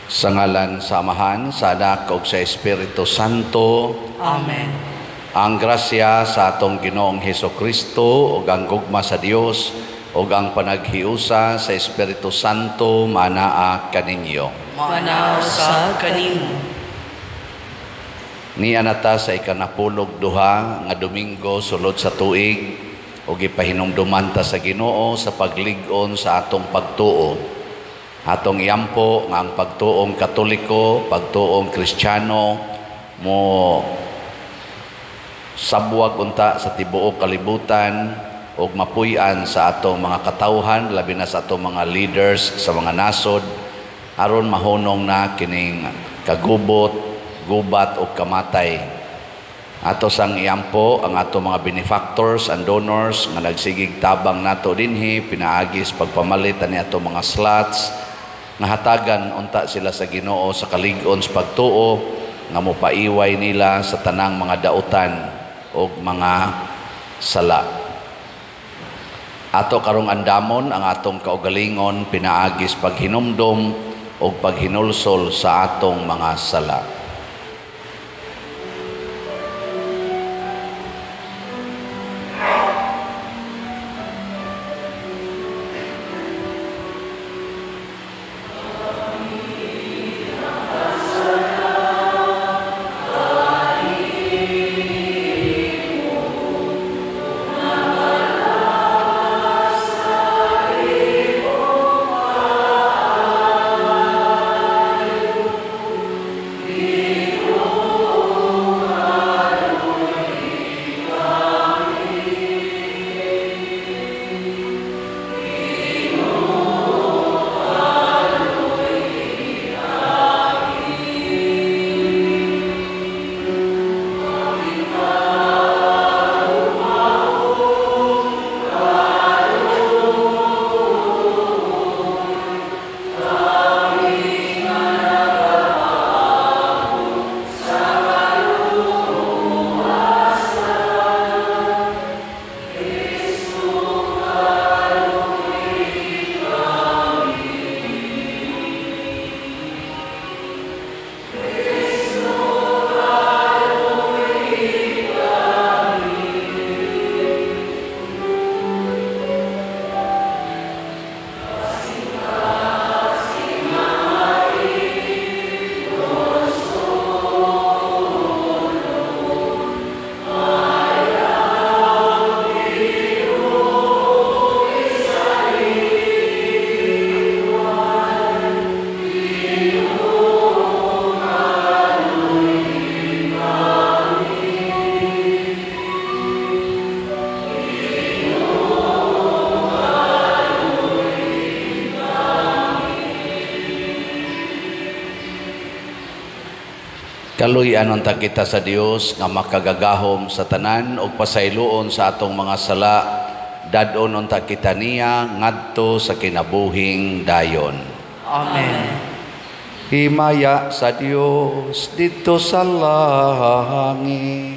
Sa ngalan sa Amahan, sa Anak, ug sa Espiritu Santo. Amen. Ang grasya sa atong Ginoong Hesukristo ug ang gugma sa Dios ug ang panaghiusa sa Espiritu Santo manaa kaninyo. Manaw sa kanimo. Niya nata sa ikanapulog duha nga Domingo sulod sa tuig ug ipahinumduman ta sa Ginoo sa paglig-on sa atong pagtuo. Atong iyampo nga ang pagtuong Katoliko, pagtuong Kristiyano mo sabwag unta sa tibuok kalibutan ug mapuy-an sa atong mga katawhan, labi na sa atong mga leaders sa mga nasod aron mahunong na kining kagubot, gubat ug kamatay. Ato sang iyampo ang atong mga benefactors and donors nga nagsigig tabang nato dinhi pinaagis pagpamalit ani atong mga slots nga hatagan unta sila sa Ginoo sa kalig-on sa pagtuo nga mopaiway nila sa tanang mga dautan ug mga sala. Ato karong andamon ang atong kaugalingon pinaagis paghinumdom ug paghinulsol sa atong mga sala. Kaluy-an unta kita sa Dios nga makagagahom sa tanan ug pasayloon sa atong mga sala, dadon unta kita niya ngadto sa kinabuhing dayon. Amen. Himaya sa Dios dito sa langit.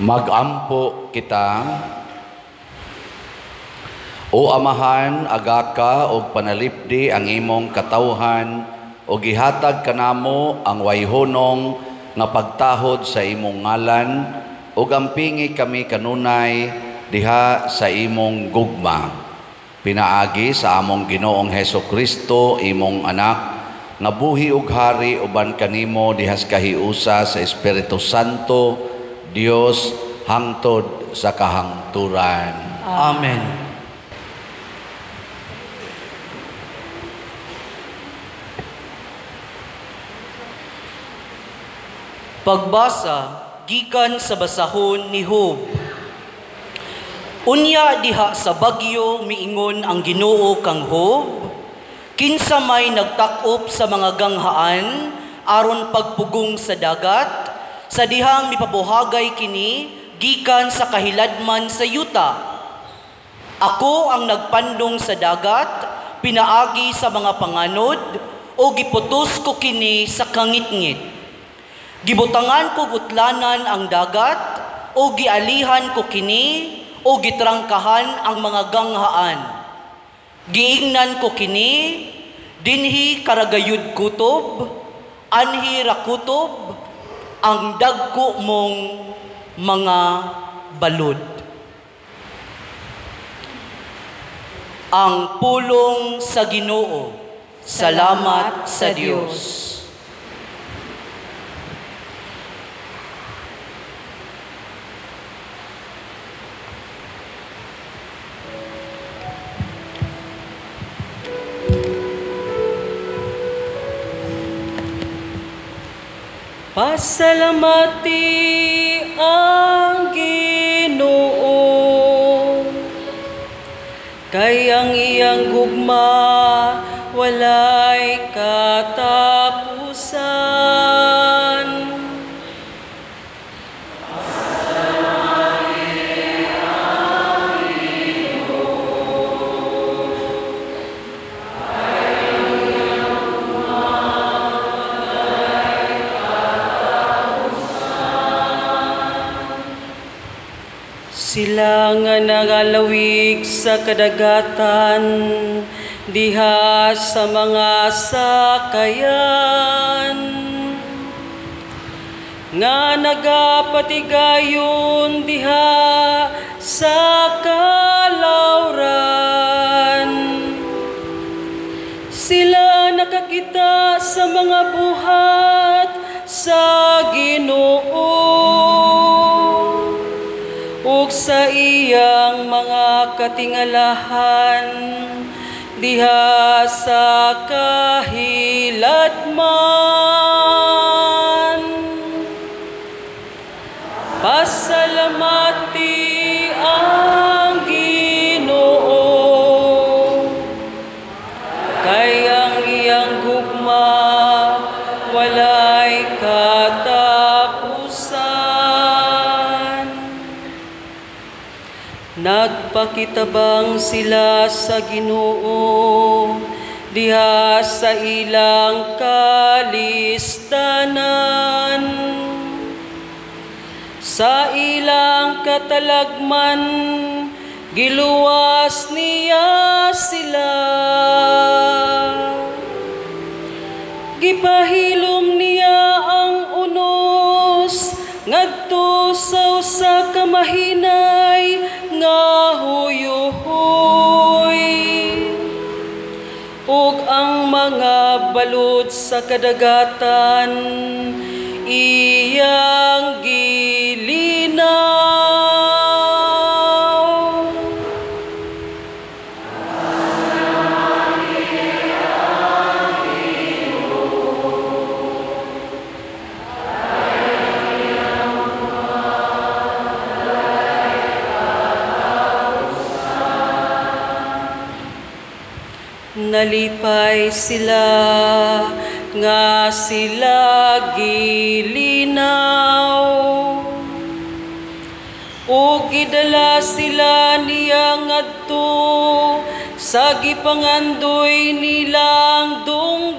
Magampo kita. O Amahan, agaka og panalipdi ang imong katawhan o gihatag kanamo ang wayhonong nga pagtahod sa imong ngalan ug ampingi kami kanunay diha sa imong gugma. Pinaagi sa among Ginoong Hesukristo, imong anak, nga buhi ug hari uban kanimo diha sa kahiusa sa Espiritu Santo, Dios hangtod sa kahangturan. Amen. Pagbasa gikan sa basahon ni Job. Unya diha sa bagyo miingon ang Ginoo kang Job, kinsa may nagtakop sa mga ganghaan aron pagpugong sa dagat, sa dihang mipabuhagay kini gikan sa kahiladman sa yuta. Ako ang nagpandong sa dagat, pinaagi sa mga panganod, o giputos ko kini sa kangitngit. Gibutangan ko butlanan ang dagat, o gialihan ko kini, o gitrangkahan ang mga ganghaan. Giingnan ko kini, dinhi karagayud kutob, anhi rakutob, ang dagko mong mga balod. Ang pulong sa Ginoo. Salamat sa Dios. Pasalamati ang Ginoo, kay ang iyang gugma walay katapusan. Sila nga nagalawig sa kadagatan, diha sa mga sakayan. Nga nagapatigayon diha sa kalawran. Sila nakakita sa mga buhat sa Ginoo, ug sa iyang mga katingalahan diha sa kahiladman. Pasalamati ang Ginoo, kay ang iyang gugma walay katapusan. Nagpakitabang sila sa Ginoo diha sa ilang kalistanan. Sa ilang katalagman giluwas niya sila. Gipahilom niya ang unos ngadto sa usa ka mahinay nga huyuhoy, ug ang mga balod sa kadagatan iyang gilinaw. Nalipay sila nga sila gilinaw, ug gidala sila niya ngadto sa gipangandoy nilang dunggoanan.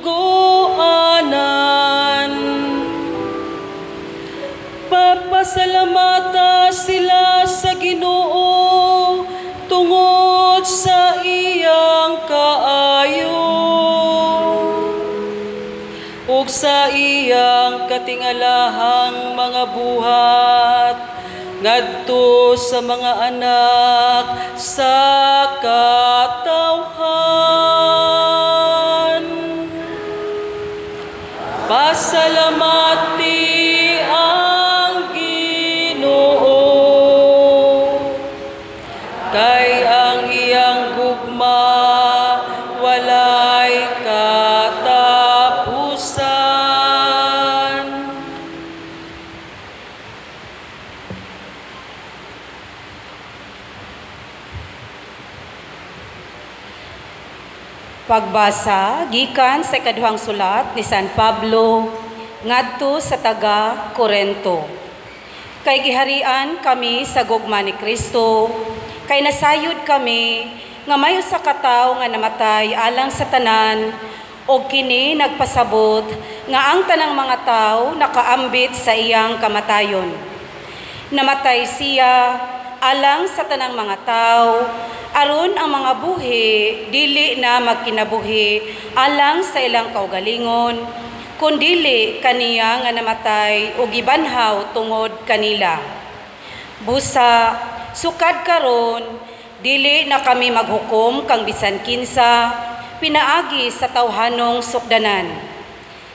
Nagpapasalamata sila sa Ginoo tungod sa iyang kaayo ug sa iyang katingalahang mga buhat ngadto sa mga anak sa katawhan. Pasalamati ang Ginoo kay ang iyang gugma walay katapusan. Pagbasa gikan sa ikaduhang sulat ni San Pablo ngadto sa taga Corinto. Kay giharian kami sa gugma ni Kristo, kay nasayod kami nga may usa ka tawo nga namatay alang sa tanan, og kini nagpasabot nga ang tanang mga tawo nakaambit sa iyang kamatayon. Namatay siya alang sa tanang mga tawo, aron ang mga buhi dili na magkinabuhi alang sa ilang kaugalingon, kundili kaniya nga namatay ug gibanhaw tungod kanila. Busa sukad karon dili na kami maghukom kang bisan kinsa pinaagi sa tawhanong sukdanan.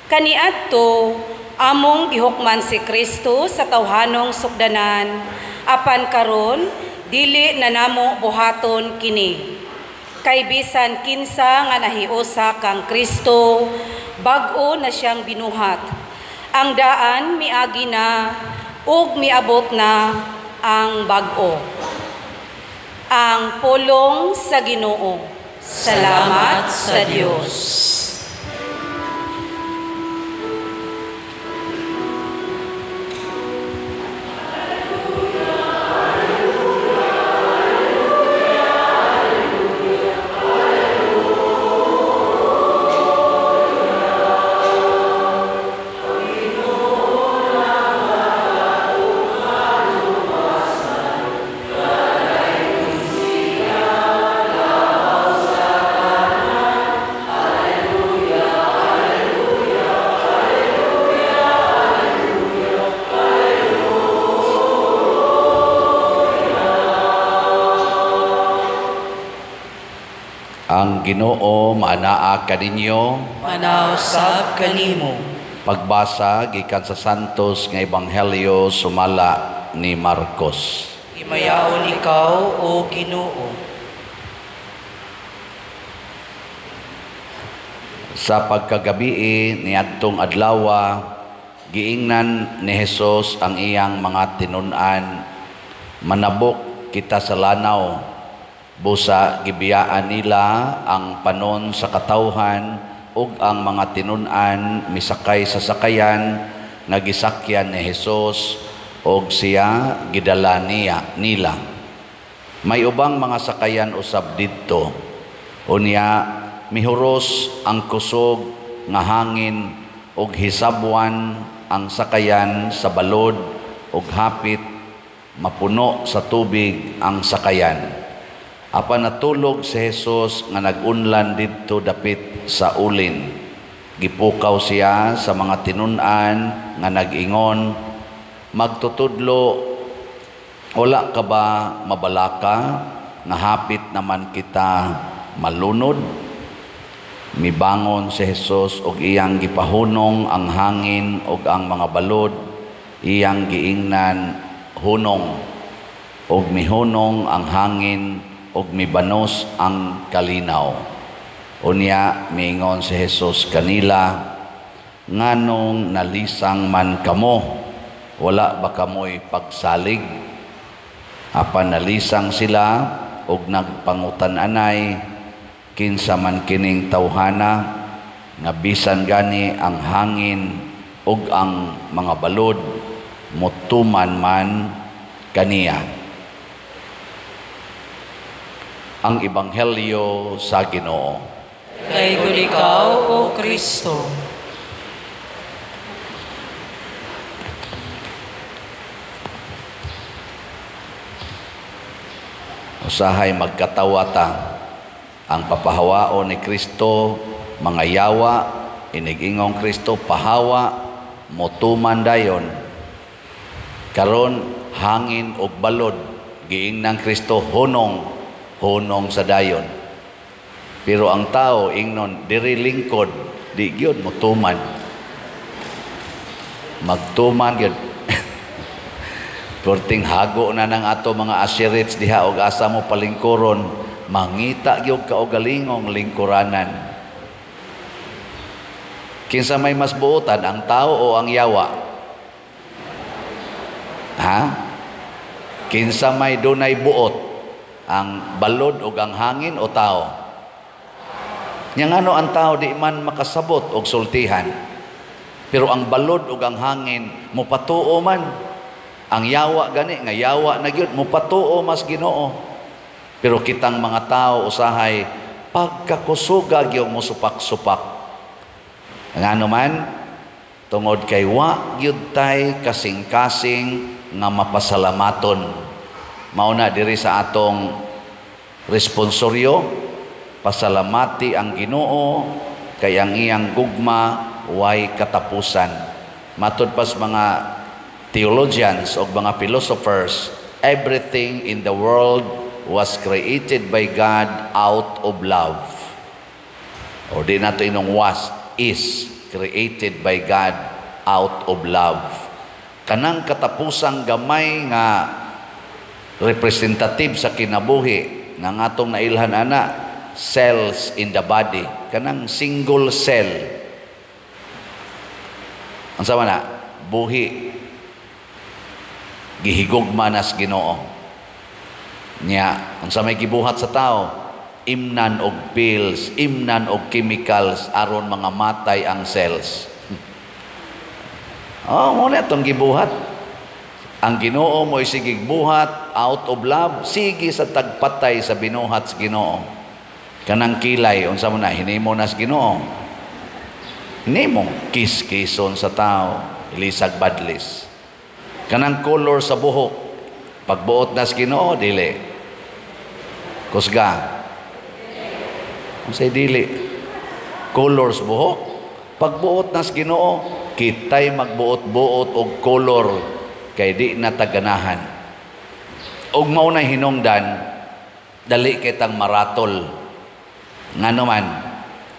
Kaniadto among gihukman si Kristo sa tawhanong sukdanan, apan karon dili na namo buhaton kini. Kay bisan kinsa nga nahiusa kang Kristo, bag-o na siyang binuhat. Ang daan miagi na ug miabot na ang bag-o. Ang pulong sa Ginoo. Salamat sa Dios. Ang Ginoo maanaa kaninyo. Manausab kanimo. Pagbasa gikan sa Santos nga Ebanghelyo sumala ni Marcos. Himayaon ikaw, O Ginoo. Sa pagkagabi niadtong adlaw, giingnan ni Hesus ang iyang mga tinun-an, manabok kita sa lanaw. Busa gibiyaan nila ang panon sa katawhan ug ang mga tinun-an misakay sa sakayan nga gisakyan ni Hesus ug siya gidala nila. May ubang mga sakayan usab didto. Unya mihuros ang kusog nga hangin ug hisabwan ang sakayan sa balod ug hapit mapuno sa tubig ang sakayan. Apan natulog si Hesus nga nagunlan didto dapit sa ulin. Gipukaw siya sa mga tinun-an nga nag-ingon, magtutudlo, wala ka ba mabalaka nga hapit naman kita malunod? Mibangon si Hesus og iyang gipahunong ang hangin og ang mga balod, iyang giingnan hunong og mihunong ang hangin og mibanos ang kalinaw. Unya miingon si Hesus kanila, nganong nalisang man kamo, wala ba kamoy pagsalig? Apan nalisang sila og nagpangutan-anay, kinsa man kining tawhana nga bisan gani ang hangin ug ang mga balod mutuman man kaniya. Ang Ebanghelyo sa Ginoo. Kay ikaw, O Kristo. Usahay magkatawata ang papahawao ni Kristo, mga yawa, inigingong Kristo, pahawa, motuman dayon. Karon hangin og balod, giing ng Kristo hunong sa dayon. Pero ang tao ingnon diri lingkod, di gyud motuman. Magtuman gyud. Porting hago na ng ato mga asirits diha og asa mo palingkuron, mangita gyud ka og galingong lingkuranan. Kinsa may mas buotan, ang tao o ang yawa? Ha? Kinsa may dunay buot, ang balod o ang hangin o tao? Yang ano ang tao di man makasabot og sultihan, pero ang balod o ang hangin mupatuo man. Ang yawa gani nga yawa na gyud mupatuo mas Ginoo. Pero kitang mga tao usahay pagkakusuga gyud mo supak-supak. Ngano man tungod kay wa gyud tay kasing-kasing nga mapasalamaton. Mauna diri sa atong responsoryo, pasalamati ang Ginoo kay ang iyang gugma way katapusan. Matud pas mga theologians o mga philosophers, everything in the world was created by God out of love. O di nato inong is created by God out of love. Kanang katapusang gamay nga representative sa kinabuhi ng atong nailhan ana, cells in the body, kanang single cell. Ang sama na, buhi, gihigugma nas Ginoo. Nya, ang sa may gibuhat sa tao, imnan og pills, imnan og chemicals aron mga matay ang cells. Muna itong gibuhat. Ang Ginoo mo isigig buhat out of love, sige sa tagpatay sa binuhat sa Ginoo. Kanang kilay, unsa mo na, hinimo nas Ginoo. Hinimo, kis-kison sa tao, ilisag badlis. Kanang color sa buhok, pagbuot nas Ginoo, dili. Kusga. Ang say dili. Colors buhok. Pagbuot nas Ginoo, kitay magbuot-buot og color kay di na taganahan. Og mao na hinungdan, dali kitang maratol. Ngano man,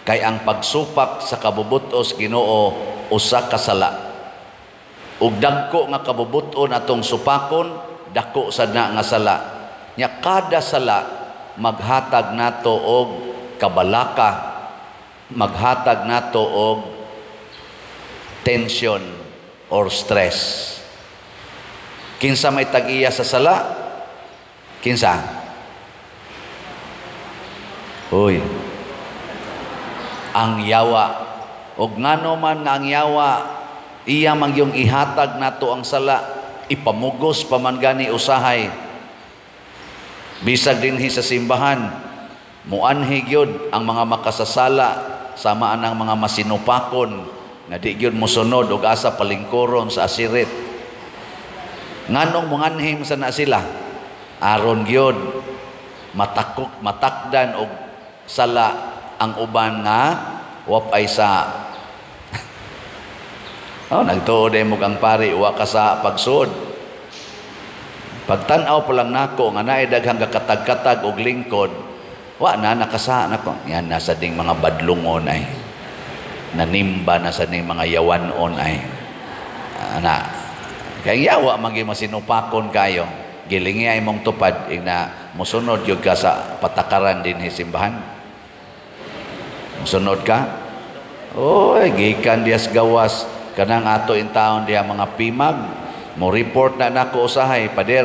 kay ang pagsupak sa kabubutos Ginoo usa ka sala. Ug dagko nga kabubuton atong supakon, dako sad na nga sala. Nya kada sala maghatag nato og kabalaka, maghatag nato og tension or stress. Kinsa may tag-iya sa sala? Kinsa? Uy. Ang yawa. Og ngano man nga ang yawa, iya man yung ihatag nato ang sala, ipamugos pa man gani usahay. Bisag dinhi sa simbahan, muanhi gyud ang mga makasasala sama anang mga masinupakon nga di gyud mosunod og asa palingkuron sa asirit. Nganong munganhim sana sila aron gyud matakdan og sala ang uban nga wapay sa nagtuod mo kang pari wa ka sa pagsuod. Pagtanaw pa lang nako nga naay daghang katag-katag og lingkod, wa na nakasa nako. Yan nasa ding mga badlungon ay. Nanimba na sa ding mga yawanon ay. Ana. Kay yawa magi masinupakon kayo. Gilingi ay mong tupad ina mosunod gyud ka sa patakaran din simbahan. Mosunod ka? Oy, gikan dias gawas kanang ato in taon diha mga pimag. Mo report na nako usahay, pader,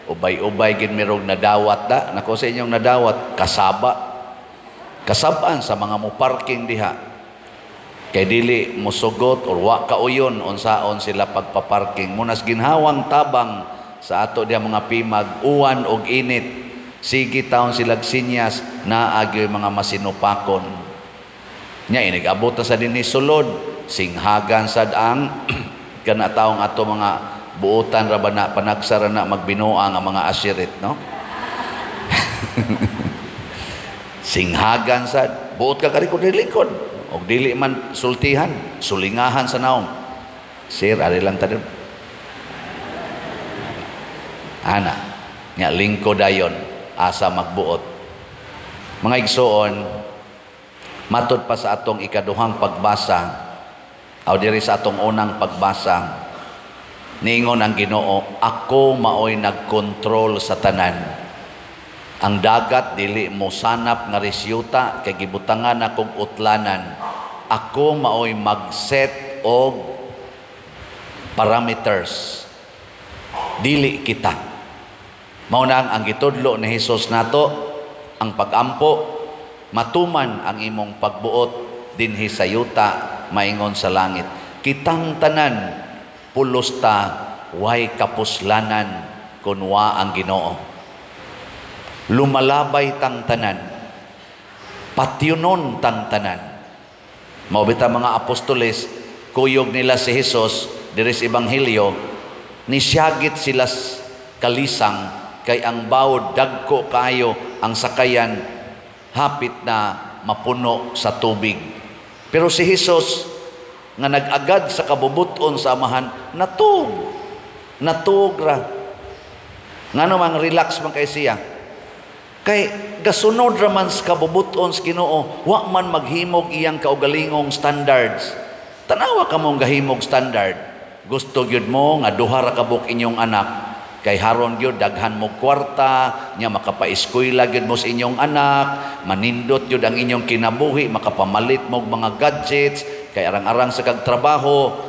ubay-ubay gid mirog nadawat da. Nako sa inyong nadawat, kasabaan sa mga mo parking diha. Kay dili musugot or wa kauyon unsaon sila pagpaparking. Munas ginhawang tabang sa ato diha mga pimag, uwan og init. Sige taon silag sinyas na agyoy mga masinupakon. Nya inigabot sa dinhi sulod, singhagan sad ang kana taong ato mga buutan ra ba na panagsara na magbinuang ang mga asirit, no? Singhagan sad, buot ka karikod ni lingkod. Og dili man sultihan, sulingahan sa naong. Sir, ari lang tayo. Ana, nga lingkod dayon, asa magbuot. Mga igsoon, matod pa sa atong ikaduhang pagbasa, o diri sa atong unang pagbasa, niingon ang Ginoo, ako maoy nagkontrol sa tanan. Ang dagat dili mo sanap nga resyuta kay gibutangan akong utlanan. Ako maoy mag-set og parameters. Dili kita. Mao na ang gitudlo ni Hesus nato, ang pag-ampo, matuman ang imong pagbuot dinhi sa yuta, maingon sa langit. Kitang tanan pulos ta way kapuslanan kunwa ang Ginoo. Lumalabay tang tanan, patyunon tang tanan. Maubita mga apostoles, kuyog nila si Hesus diri sa Ebanghelyo, nisyagit sila kalisang kay ang bawod dagko kayo ang sakayan hapit na mapuno sa tubig. Pero si Hesus nga nag-agad sa kabubuton sa amahan, natug ra. Ngano mang relax man kay siya. Kay gasunod raman sa kabubuton sa Ginoo, wa man maghimog iyang kaugalingong standards. Tanawa ka mong gahimog standard. Gusto gyud mo nga duha ra kabuk inyong anak, kay haron gyud daghan mo kwarta, nya makapa-eskwela gyud mo sa inyong anak, manindot gyud ang inyong kinabuhi, makapamalit mo mga gadgets, kay arang-arang sa kagtrabaho.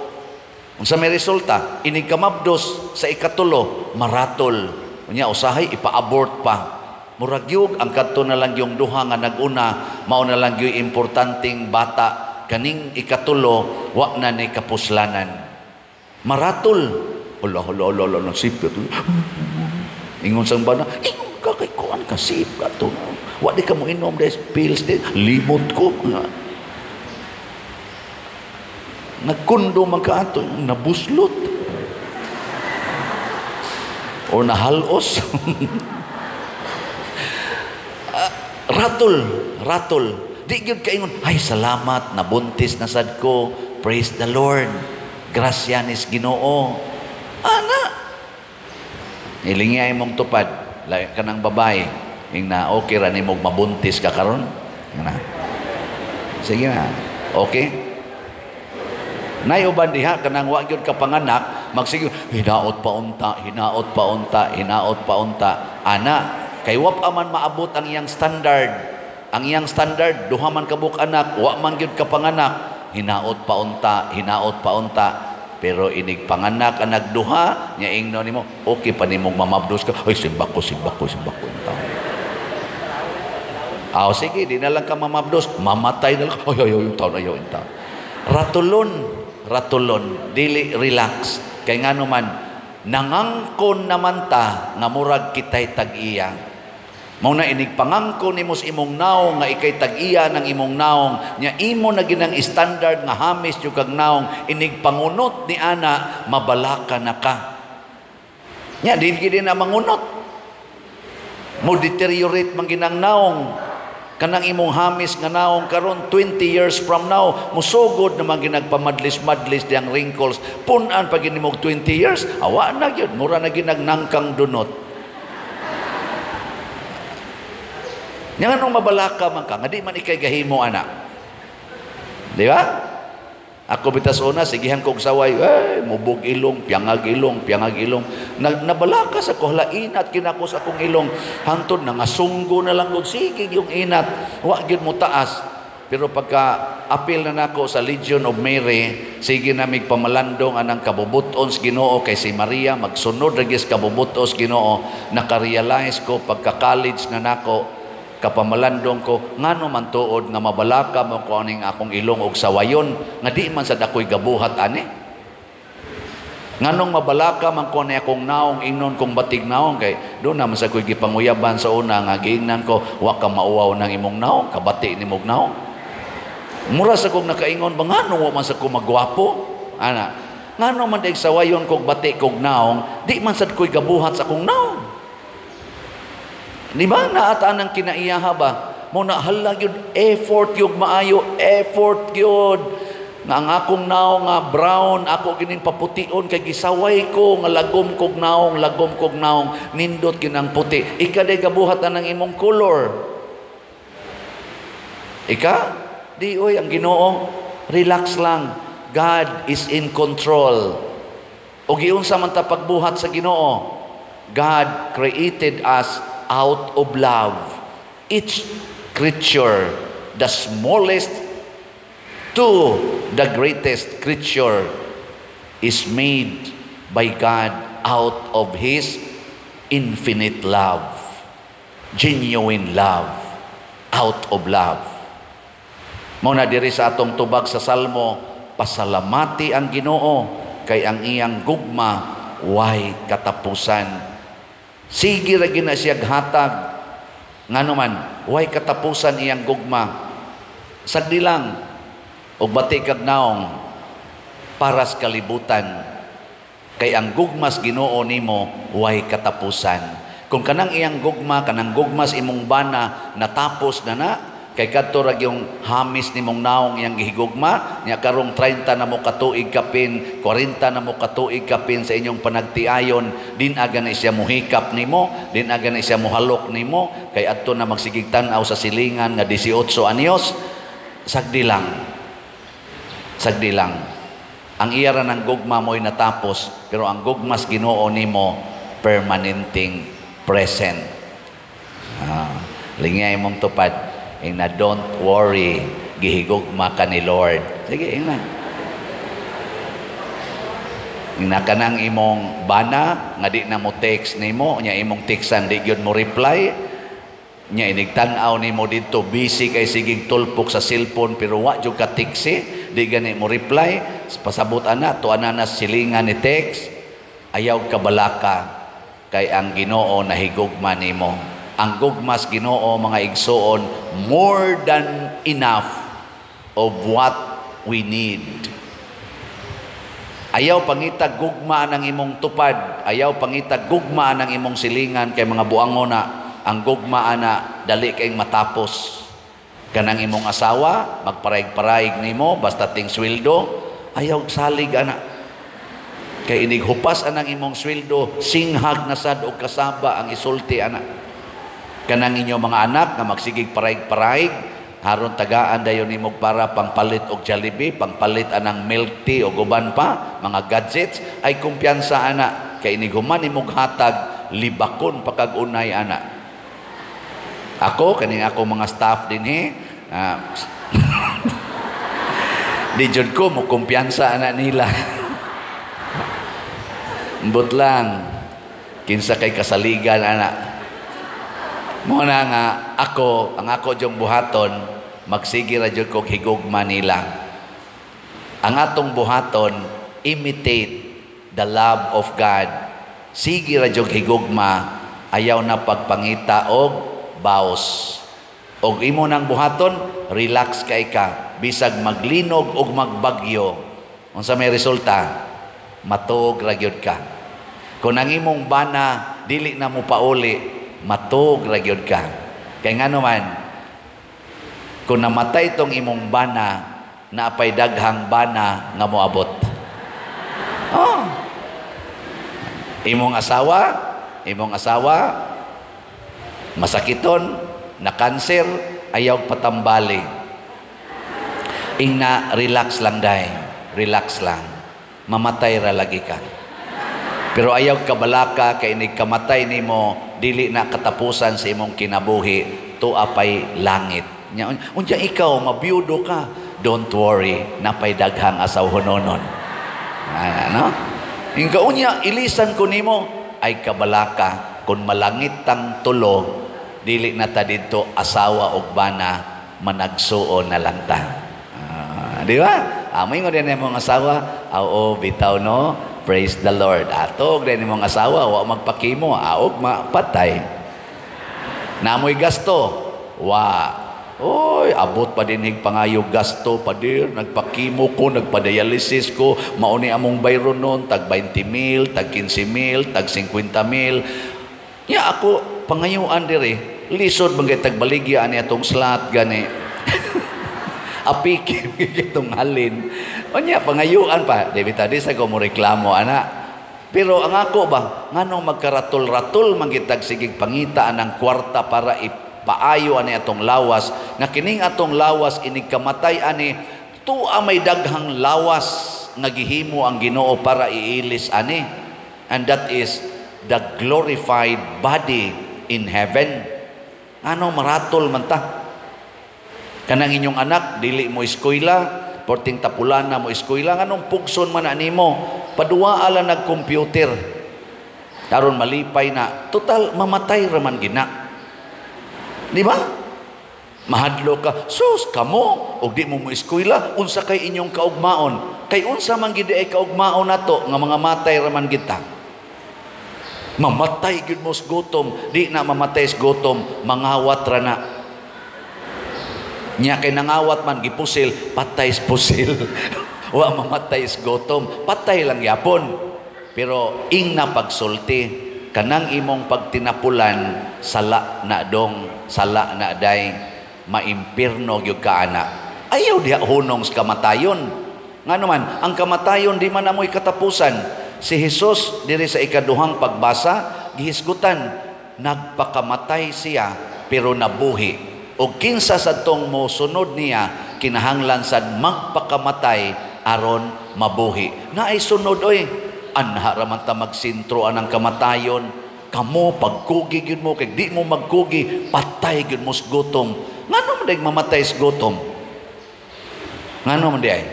Unsa may resulta? Inig kamabdos sa ikatulo, maratol. Unya usahay ipa-abort pa. Murag yug ang kadto na lang yung duha nga naguna, mao na lang yung importanteng bata, kaning ikatulo wa na ni kapuslanan. Maratol. Hala, sipit. Ingon sang bana, ingon ka kay kuan ka sip ka to. Wa di ka mo inom des pills di, limot ko. Nagkundo man ka ato, nabuslot. O nahalos. Ratol. Di gyud kaingon, ay salamat, nabuntis na sad ko. Praise the Lord. Grasya nis Ginoo. Ana. Ilingay mong tupad, lain ka ng babae, ing na okay ra nimo mabuntis ka karon. Na. Sige na. Okay? Nay uban diha kanang wa gyud ka panganak, magsige hinaot pa unta. Ana, kay wa man maabot ang iyang standard. Ang iyang standard duha man kabuk anak, wa man gyud ka panganak, hinaot pa unta. Pero inig panganak ang nagduha, nya ingno nimo, okay pa nimong mamabdos ka. Ay simbak ko unta. Sige, di na lang ka mamabdos, mamatay na lang. Ay unta. Ratulon, dili relax. Kay ngano man nangangkon naman ta nga murag kitay tag-iya. Mao na inig pangangkon nimo sa imong naong nga ikay tag-iya ng imong naong, nya imo na ginang standard nga hamis yung kag naong, inig pangunot ni ana mabalaka na ka. Nya di gid na mangunot. Mo deteriorate man ginang naong. Kanang imong hamis nga naong karon 20 years from now, musugod naman ginagpamadlis-madlis diyang wrinkles. Punan pag inimog 20 years, awa na gyud, mura na ginagnangkang dunot. Nga nung mabalaka man ka, nga di man ikay gahimo anak. Di ba? Ako bitas una, sigihan kong saway, mubog ilong, piangag ilong. Nabalaka sa ko, inat kinako sa akong ilong. Hantod, nangasunggo na lang, sige yung inat. Wa gyud mo taas. Pero pagka apil na nako sa Legion of Mary, sige na mig pamalandong anang kabubuton sa Ginoo kay si Maria, magsunod ragis kabubuton sa Ginoo, nakarealize ko pagka-college na nako, kapamalandong ko, ngano man tuod nga mabalaka mo ko aning akong ilong og sawayon, nga di man sa dakoy gabuhat ani. Nganong mabalaka man ko ni akong naong ingnon kong batig naong, kay doon naman sa ko'y gipanguyaban sa una nga giingnan ko, wa ka mauwaw ng imong naong, kabati ni mong naong. Mura sa kong nakaingon, ba ngano wa man sa kong magwapo? Ana, ngano man daig sawayon kong bati kong naong, di man sa ko'y gabuhat sa akong naong. Di ba? Naataan ng kinaiyaha ba? Mo na halag yun, effort yun, maayo, effort yun. Nga ang akong naong nga brown, ako kining papution, kay gisaway ko, nga lagom kog naong, nindot kinang puti. Ika day gabuhatan ng imong color. Ika? Di, oy, ang Ginoo, relax lang. God is in control. O giunsa man ta pagbuhat sa Ginoo. God created us out of love. Each creature, the smallest to the greatest creature, is made by God out of His infinite love. Genuine love. Out of love. Muna diri sa atong tubag sa Salmo, pasalamati ang Ginoo kay ang iyang gugma way katapusan. Sige ra gina siya hatag. Ngano man, way katapusan iyang gugma. Sagdi lang og bati kag naong para sa kalibutan. Kay ang gugmas Ginoo nimo way katapusan. Kung kanang iyang gugma, kanang gugmas imong bana natapos na kay kadto ra yung hamis nimong naong iyang gihigugma, nya karong 30 na mo katuig kapin, 40 na mo katuig kapin sa inyong panagtiayon, din aga na siya muhikap nimo, din aga na siya muhalok nimo, kay adto na magsigig tan-aw sa silingan nga 18 anyos. Sagdi lang. Sagdi lang. Ang iyara ng gugma mo'y natapos, pero ang gugmas Ginoo nimo permanenting present. Lingay mong tupad. Na don't worry, gihigugma ka ni Lord. Sige, ina. Ina ka nang imong bana, nga di na mo text nimo, nya imong textan, di yun mo reply, nya inigtanaw nimo dito, busy kay sigig tulpok sa cellphone, pero wa jud ka texti, di gani mo reply, pasabot ana, tuan na silingan ni text, ayaw ka balaka, kay ang Ginoo nahigugma nimo. Ang gugmas Ginoo, mga igsoon, more than enough of what we need. Ayaw pangitag gugma ng imong tupad, ayaw pangitag gugma ng imong silingan kay mga buangon na ang gugma ana dali kayong matapos. Kanang imong asawa magparaig-paraig nimo basta ting sweldo, ayaw salig ana. Kay inighupas anang imong sweldo, singhag na sad og kasaba ang isulti ana. Kanang inyo mga anak nga magsigig paraig-paraig, haron tagaan dayon nimo para pangpalit og Jollibee, pangpalit anang milk tea o guban pa, mga gadgets, ay kumpiyansa ana. Kay iniguman imong hatag, libakon pagkagunay ana. Ako, kaning ako mga staff din di jud ko mo kumpiyansa ana nila. Mbot lang, kinsa kay kasaligan ana. Muna nga ako, ang ako diyong buhaton, magsige ra diyong kong higugma nila. Ang atong buhaton, imitate the love of God. Sige ra diyong higugma, ayaw na pagpangita og baos. Og imo nang buhaton, relax kay ka. Bisag maglinog og magbagyo. Unsa may resulta? Matuog ra gyud ka. Kung ang imong bana, dili na mo pauli, matug ra gyud ka. Kay ngano man, kung namatay tong imong bana, naapay daghang bana nga moabot. Oh. Imong asawa masakiton, na cancer, ayaw patambali. Ingna relax lang day, relax lang. Mamatay ra lagi ka. Pero ayaw ka balaka kay ni kamatay nimo dili na katapusan sa imong kinabuhi, tuapay langit. Unya ikaw mabiyudo ka, don't worry, napay daghang asawhononon. Ano? Ingka unya ilisan ko nimo ay kabalaka kun malangit tang tulo, dili na ta didto asawa og bana, managsuon na lang ta. Di ba? Amoy mo din imong asawa, oo bitaw no. Praise the Lord. Atog din mong asawa, wa magpakimo, aog mapatay. Namoy gasto, wa. Oy, abot pa din pangayo gasto pa din. Nagpakimo ko, nagpadialysis ko, mauni among bayron nun, tag 20,000, tag 15,000, tag 50,000. Ya ako, pangayuan diri, lisod bang tagbaligya ani atong slot gani. Apiki itong halin. Onya pangayuan pa. David tadi sa ko mo reklamo ana. Pero ang ako ba, nganong magkaratul-ratul manggitag sigig pangita anang kwarta para ipaayo ani atong lawas, na kining atong lawas inig kamatay ani tuwa may daghang lawas nga gihimo ang Ginoo para iilis ani, and that is the glorified body in heaven. Ano maratol man ta? Kanang inyong anak dili mo eskwela, porting tapulan na mo eskwela, nganong pugson man animo, padua ala nag-computer aron malipay na total mamatay raman gina, di ba? Mahadlo ka, sus kamo og di mo mo eskwela, unsa kay inyong kaugmaon? Kay unsa man gid ay kaugmaon nato nga mga matay raman kita. Mamatay gid mo sa gutom, di na mamatay sa gutom, mangawat ra na. Nya kay nangawat man gipusil, patay sa pusil. Wa mamatay sa gutom, patay lang yapon. Pero ing na pagsulti, kanang imong pagtinapulan, sala na dong, sala na day, maimpirno gyud ka ana. Ayaw diha hunong sa kamatayon. Ngano man, ang kamatayon di man amoy katapusan. Si Jesus diri sa ikaduhang pagbasa gihisgutan, nagpakamatay siya pero nabuhi. O kinsa sadtong mosunod niya kinahanglan sad magpakamatay aron mabuhi. Naay sunod oy, anha ra man ta magsintro anang kamatayon. Kamo pagkugi gyud mo kay di mo magkugi, patay gyud mo sa gutom. Ngano man day mamatay sa gutom? Ngano man day?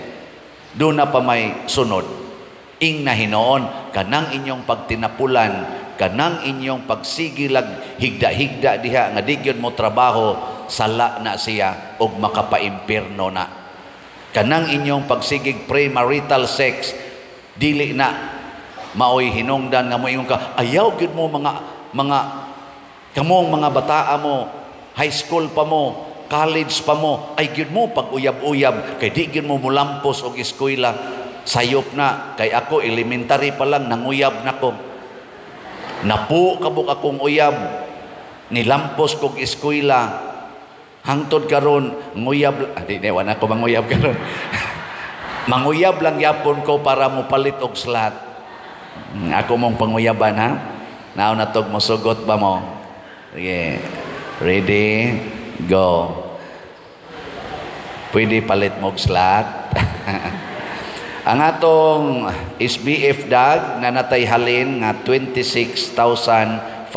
Do na pa may sunod. Ing na hinoon kanang inyong pagtinapulan, kanang inyong pagsigilag higda-higda diha nga di gyud mo trabaho, sala na siya og makapaimpirno na. Kanang inyong pagsigig premarital sex, dili na maoy hinungdan nga mo ingon ka ayaw gyud mo mga kamong mga bataa mo, high school pa mo, college pa mo, ay gyud mo pag uyab-uyab kay di gyud mo mulampos og eskwela. Sayop na kay ako elementary pa lang nanguyab nako. Napu kabuk akong uyab, nilampos kog eskwela. Hangtod karon nguyab, di wala ko manguyab karon. Manguyab lang yapon ko para mo palit og slot. Ako mong panguyaban ha. Now na tog mosugot ba mo? Sige. Ready? Go. Pwede palit mo og slot. Ang atong SBF dag na natay halin nga 26,592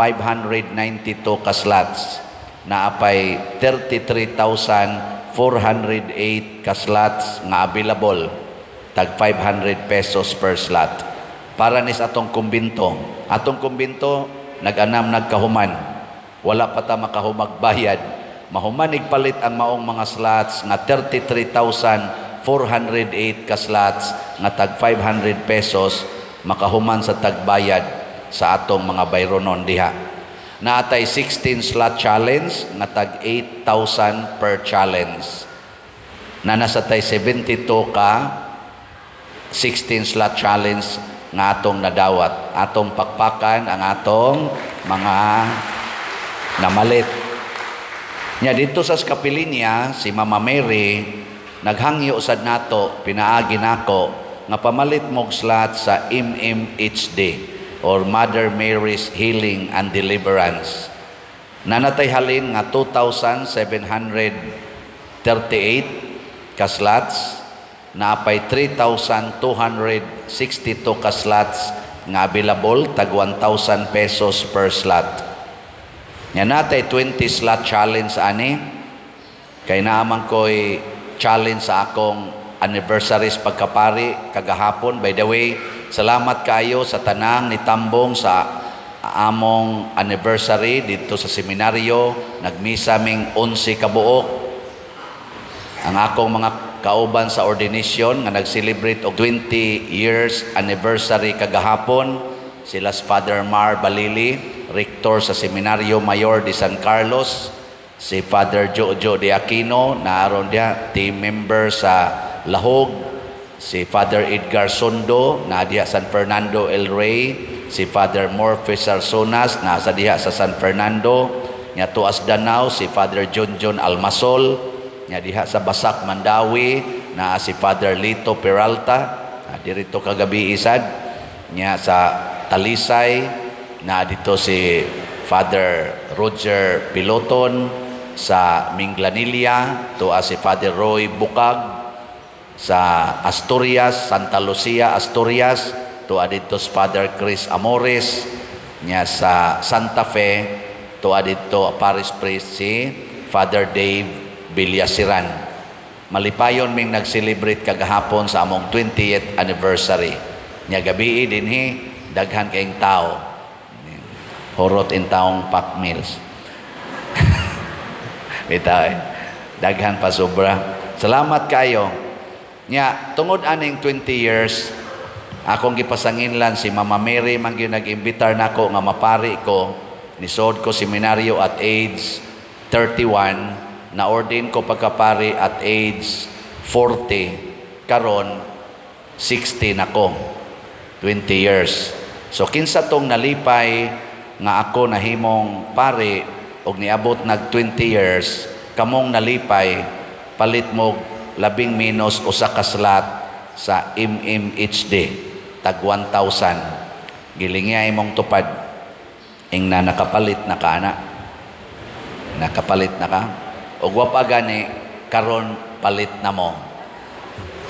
ka slots. Naapay 33,408 ka slots nga available. Tag 500 pesos per slot. Para nis atong kumbinto. Atong kumbinto nag-anam nagkahuman. Wala pa ta makahumagbayad. Mahuman igpalit ang maong mga slots nga 33,408 ka slots nga tag 500 pesos makahuman sa tagbayad sa atong mga bayronon diha. Naatay 16 slot challenge nga tag 8,000 per challenge. Na nasa tay 72 ka 16 slot challenge nga atong nadawat. Atong pakpakan ang atong mga namalit. Nya dito sa Skapilinya si Mama Mary naghangyo sad nato, pinaagi nako nga pamalit mog slot sa MMHD or Mother Mary's Healing and Deliverance. Nanatay halin nga 2,738 ka slots, naapay 3,262 ka slots nga available, tag 1,000 pesos per slot. Nya natay 20 slot challenge ani, kay naamang ko'y challenge sa akong anniversaries pagkapari kagahapon. By the way, salamat kayo sa tanang nitambong sa among anniversary dito sa seminaryo. Nagmisa ming 11 kabuok. Ang akong mga kauban sa ordination nga nag-celebrate og 20 years anniversary kagahapon, sila Father Mar Balili, rector sa Seminaryo Mayor de San Carlos, si Father Jojo de Aquino, naaron dia, team member sa Lahog, si Father Edgar Sondo, na dia San Fernando El Rey, si Father Morphe Sarsonas na sa diha sa San Fernando, nya tuas Danao si Father John Almasol, nya diha sa Basak Mandawi na si Father Lito Peralta, dirito kagabi isad, nya sa Talisay na dito si Father Roger Piloton, sa Minglanilla tuas si Father Roy Bukag, sa Asturias, Santa Lucia, Asturias, tuwa dito si Father Chris Amores, niya sa Santa Fe, tuwa dito Parish Priest si Father Dave Villasiran. Malipayon ming nag-celebrate kagahapon sa among 20th anniversary. Niya gabi dinhi, daghan kayong tao. Horot in taong pack meals. Bitaw, daghan pa sobra. Salamat kayo. Nya, tungod aning 20 years, akong gipasanginlan si Mama Mary, man gyud nag-imbitar nako nga mapari ko, nisod ko seminaryo at age 31, na-ordain ko pagkapari at age 40, karon 60 nako, 20 years. So, kinsa tong nalipay nga ako nahimong pari, og niabot nag 20 years, kamong nalipay, palit mo labing minus usa ka slot sa MMHD tag 1,000 gilingya imong tupad ing na nakapalit na ka og wa pa gani karon palit na mo.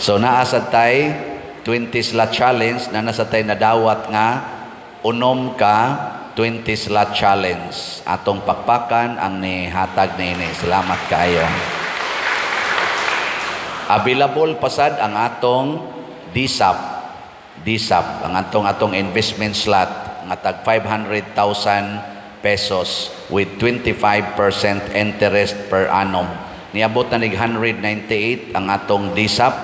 So naa sad tay 20 slot challenge na nasa tay nadawat nga unom ka 20 slot challenge atong pakpakan ang ni hatag nini. Salamat kaayo. Available pasad ang atong DSAP, ang atong investment slot nga tag 500,000 pesos with 25% interest per annum. Niabot na nig 198 ang atong DSAP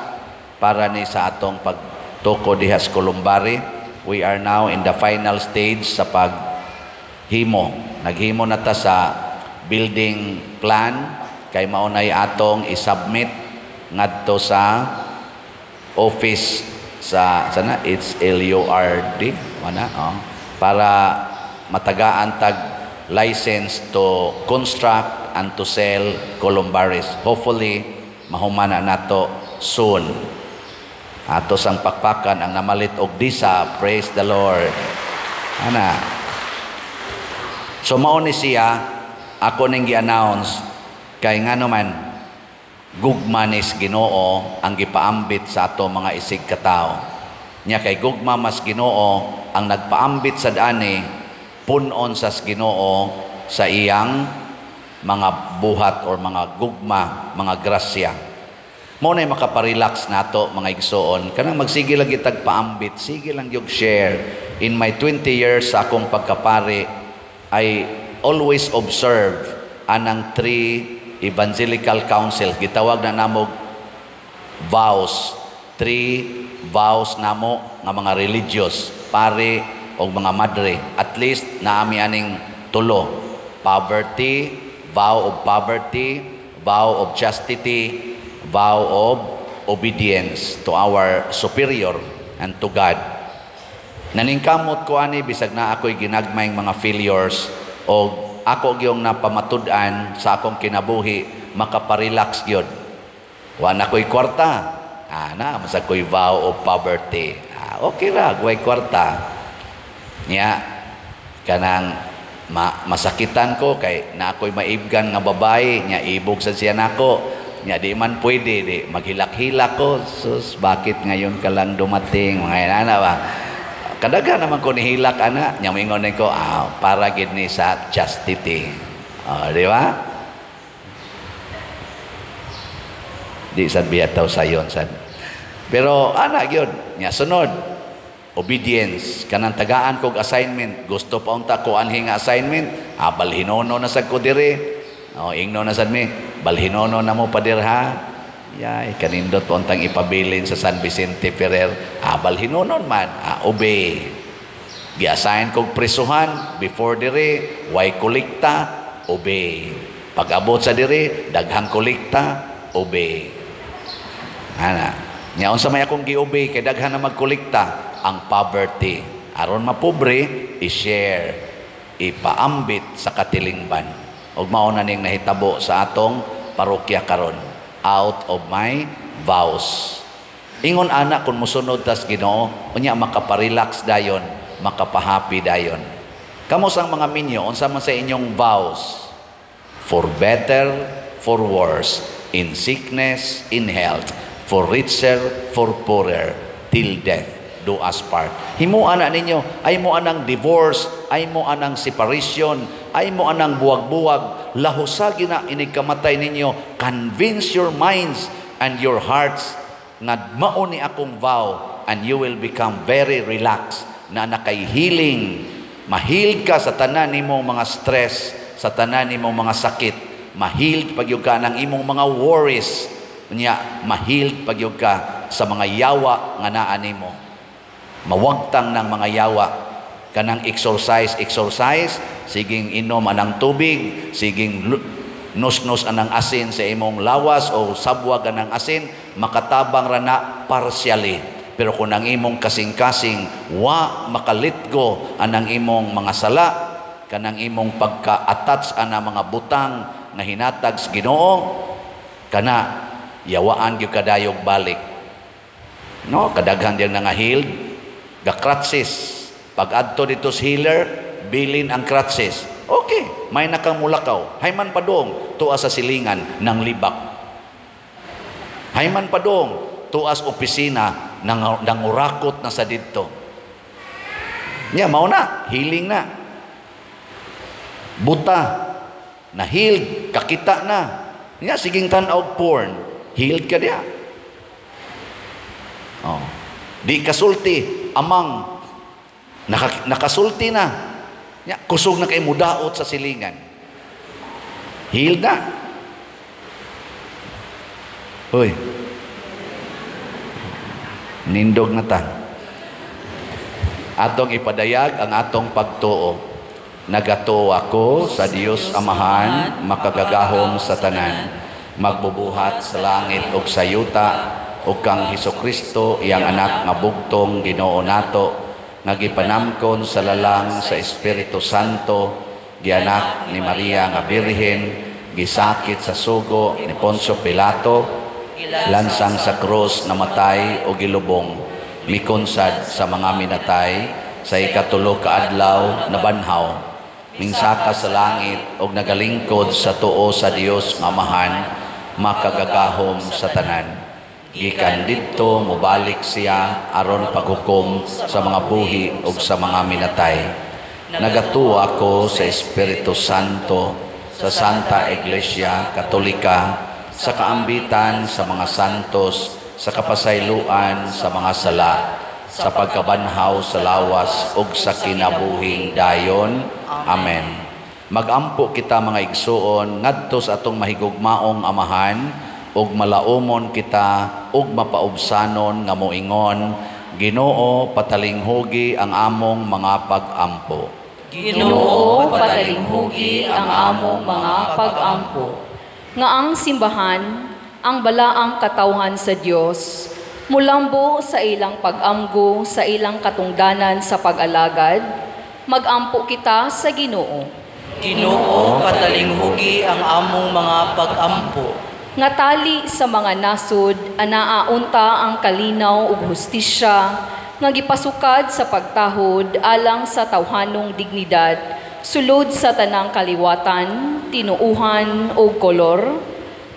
para ni sa atong pagtuko diha sa Columbari. We are now in the final stage sa paghimo. Naghimo na ta sa building plan kay maunay atong i-submit ngadto sa office sa sana it's LURD para matagaan tag license to construct and to sell columbaris. Hopefully mahumana nato soon. Ato sang pakpakan ang namalit og DSAP. Praise the Lord. Ana. So mao ni siya, ako ning gi-announce kay ngano man gugma nis Ginoo ang gipaambit sa ato mga isig katao. Nya kay gugma mas Ginoo ang nagpaambit sa dani punon sa Ginoo sa iyang mga buhat or mga gugma, mga grasya. Mo na makaparelax nato mga igsoon. Kanang magsige lang gitag paambit, sige lang yung share. In my 20 years sa akong pagkapari, I always observe anang 3 evangelical council, gitawag na namog vows, 3 vows namo nga mga religious, pare o mga madre, at least naami aning tulo: poverty, vow of poverty, vow of chastity, vow of obedience to our superior and to God. Naningkamot ko ani bisag na ako'y ginagmayng mga failures o ako gyung napamatud-an sa akong kinabuhi, makaparelax gyud. Wa na ko'y kwarta. Na masa ko'y vow of poverty. Okay ra, way kwarta. Nya kanang masakitan ko kay na ako'y maibgan nga babae, nya ibog sa siya nako. Nya di man pwede, di maghilak-hilak ko. Sus, bakit ngayon ka lang dumating? Mga ba? Kadaga naman ko nihilak ana, nya mingon ko, para gid ni sa chastity. Di ba? Di sad biyataw sayon sad. Pero ana gyud, nya sunod obedience kanang tagaan kog assignment. Gusto pa unta ko anhi nga assignment, balhinono na sad ko dire. Ingno na sad mi, balhinono na mo pa dirha. Yay, kanindot po untang ipabilin sa San Vicente Ferrer. Balhinonon man, obey. Gi-assign kog presuhan before dire, way kolekta, obey. Pag-abot sa dire, daghang kolekta, obey. Ana, nya unsa may akong gi-obey kay daghan na magkolekta, ang poverty. Aron mapobre, i-share, ipaambit sa katilingban. Ug mao na ning nahitabo sa atong parokya karon. Out of my vows. Ingon ana kung musunod tas Ginoo, unya makaparelax dayon, makapahappy dayon. Kamo sang mga minyo, unsa man sa inyong vows? For better, for worse, in sickness, in health, for richer, for poorer, till death do us part. Himuan na ninyo, ay mo anang divorce, ay mo anang separation, ay mo anang buwag-buwag, lahusagi na inigkamatay ninyo. Convince your minds and your hearts nga mao ni akong vow, and you will become very relaxed na nakay healing. Mahiled ka sa tanan nimong mga stress, sa tanan nimong mga sakit. Mahiled pagyud ka ng imong mga worries. Nya mahiled pagyud ka sa mga yawa nga naa nimo. Mawagtang ng mga yawa. Kanang exercise, siging inom anang tubig, siging nus-nus anang asin sa imong lawas o sabwag anang asin, makatabang ra na partially. Pero kung ang imong kasing-kasing, wa makalitgo anang imong mga sala, kanang imong pagka-attach ana mga butang nga hinatag sa Ginoo, kana yawaan gyud kadayog balik. No, kadaghan diyan nga healed, ga-crutches. Pag adto dito sa healer, bilin ang crutches. Okay, may nakamulakaw. Hayman padong, tuas sa silingan ng libak. Hayman padong, tuas opisina ng urakot na sa dito. Nya, mao na, healing na. Buta, na healed, kakita na. Nya, siging tanaw porn, healed ka diya. Oh. Di kasulti, amang, nakasulti na. Nya, kusog na kay mudaot sa silingan. Healed na. Hoy. Nindog na ta. Atong ipadayag ang atong pagtuo. Nagatuo ako sa Dios Amahan, makagagahom sa tanan, magbubuhat sa langit ug sa yuta, ug kang Hesukristo iyang anak nga bugtong Ginoo nato, nga gipanamkon sa lalang sa Espiritu Santo, gianak ni Maria nga Birhen, gisakit sa sugo ni Poncio Pilato, lansang sa krus, namatay o gilubong, mikonsad sa mga minatay, sa ikatulo ka adlaw nabanhaw, mingsaka sa langit o nagalingkod sa tuo sa Dios nga Amahan, makagagahom sa tanan. Gikan didto mobalik siya aron paghukom sa mga buhi ug sa mga minatay. Nagatuo ako sa Espiritu Santo, sa Santa Iglesia Katolika, sa kaambitan sa mga santos, sa kapasayloan sa mga sala, sa pagkabanhaw sa lawas ug sa kinabuhing dayon. Amen. Magampo kita mga igsuon ngadto sa atong mahigugmaong amahan, ug malaumon kita ug mapaubsanon nga moingon, Ginoo, patalinghugi ang among mga pag-ampo. Ginoo, patalinghugi ang among mga pag-ampo. Nga ang simbahan, ang balaang katawhan sa Dios, mulambo sa ilang pag-amgo, sa ilang katungdanan sa pag-alagad, magampo kita sa Ginoo. Ginoo, patalinghugi ang among mga pag-ampo. Nga tali sa mga nasod, anaaunta ang kalinaw ug hustisya, nga gipasukad sa pagtahod alang sa tawhanong dignidad, sulod sa tanang kaliwatan, tinuuhan o kolor,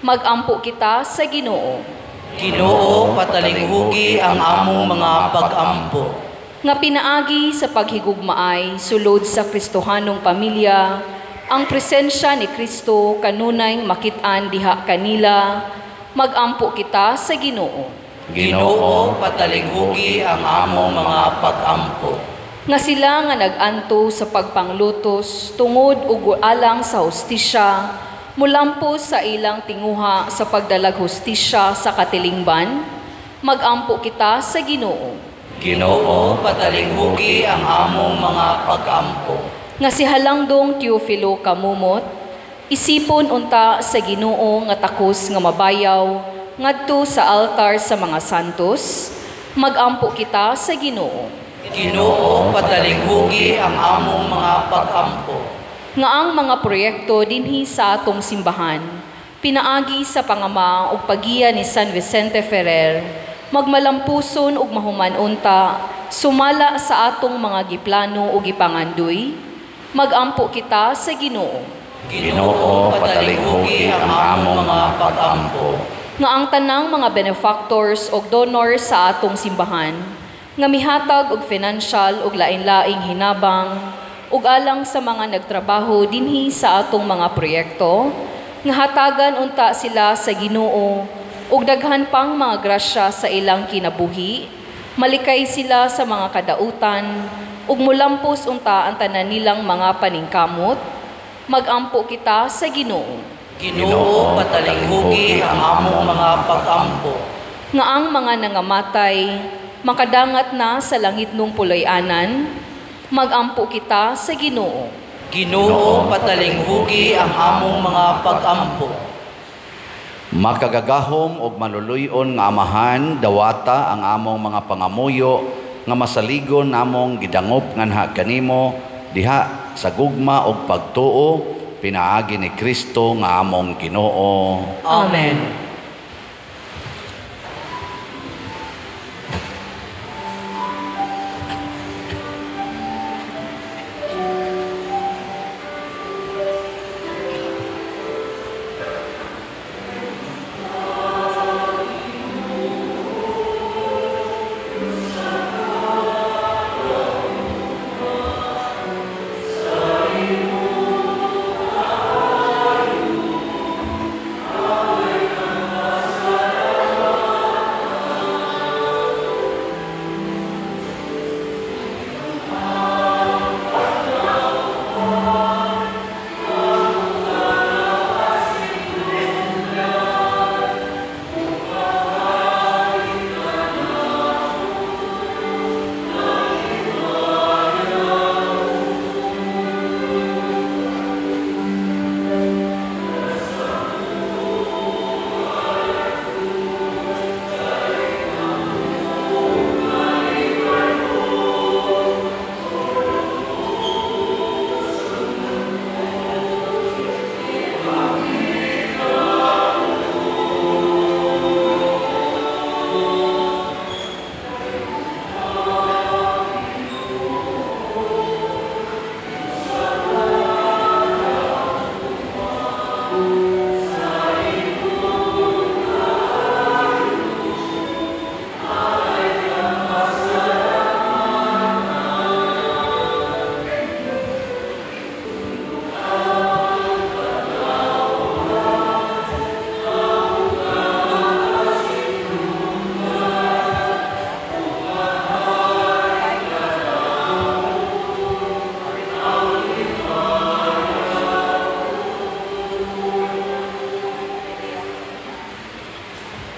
magampo kita sa Ginoo. Ginoo, patalinghugi ang among mga pag-ampo. Nga pinaagi sa paghigugmaay, sulod sa Kristohanong pamilya, ang presensya ni Kristo kanunay makit-an diha kanila, magampo kita sa Ginoo. Ginoo, patalinghugi ang among mga pag-ampo. Nga sila nga nag-anto sa pagpanglutos tungod ug alang sa hustisya, mulampo sa ilang tinguha sa pagdalag hustisya sa katilingban, magampo kita sa Ginoo. Ginoo, patalinghugi ang among mga pag-ampo. Nga si Halangdong Teofilo Kamumot, isipon unta sa Ginoo nga takos nga mabayaw ngadto sa altar sa mga santos, magampo kita sa Ginoo. Ginoo, patalinghugi ang among mga pag-ampo. Nga ang mga proyekto dinhi sa atong simbahan, pinaagi sa pangama ug pagiya ni San Vicente Ferrer, magmalampuson ug mahuman unta, sumala sa atong mga giplano ug gipangandoy, magampo kita sa Ginoo. Ginoo, patalinghugi ang among mga pag-ampo. Nga ang tanang mga benefactors ug donors sa atong simbahan, nga mihatag og financial ug lain-laing hinabang ug alang sa mga nagtrabaho dinhi sa atong mga proyekto, nga hatagan unta sila sa Ginoo ug daghan pang mga grasya sa ilang kinabuhi, malikay sila sa mga kadautan ug mulampos unta ang tanan nilang mga paningkamot, magampo kita sa Ginoo. Ginoo, patalinghugi ang among mga pag-ampo. Nga ang mga nangamatay makadangat na sa langit nung puloy-anan, magampo kita sa Ginoo. Ginoo, patalinghugi ang among mga pag-ampo. Makagagahom og manuluyon nga amahan, dawata ang among mga pangamuyo, nga masaligon namong gidangop nganha kanimo, diha sa gugma og pagtuo, pinaagi ni Kristo nga among Ginoo. Amen.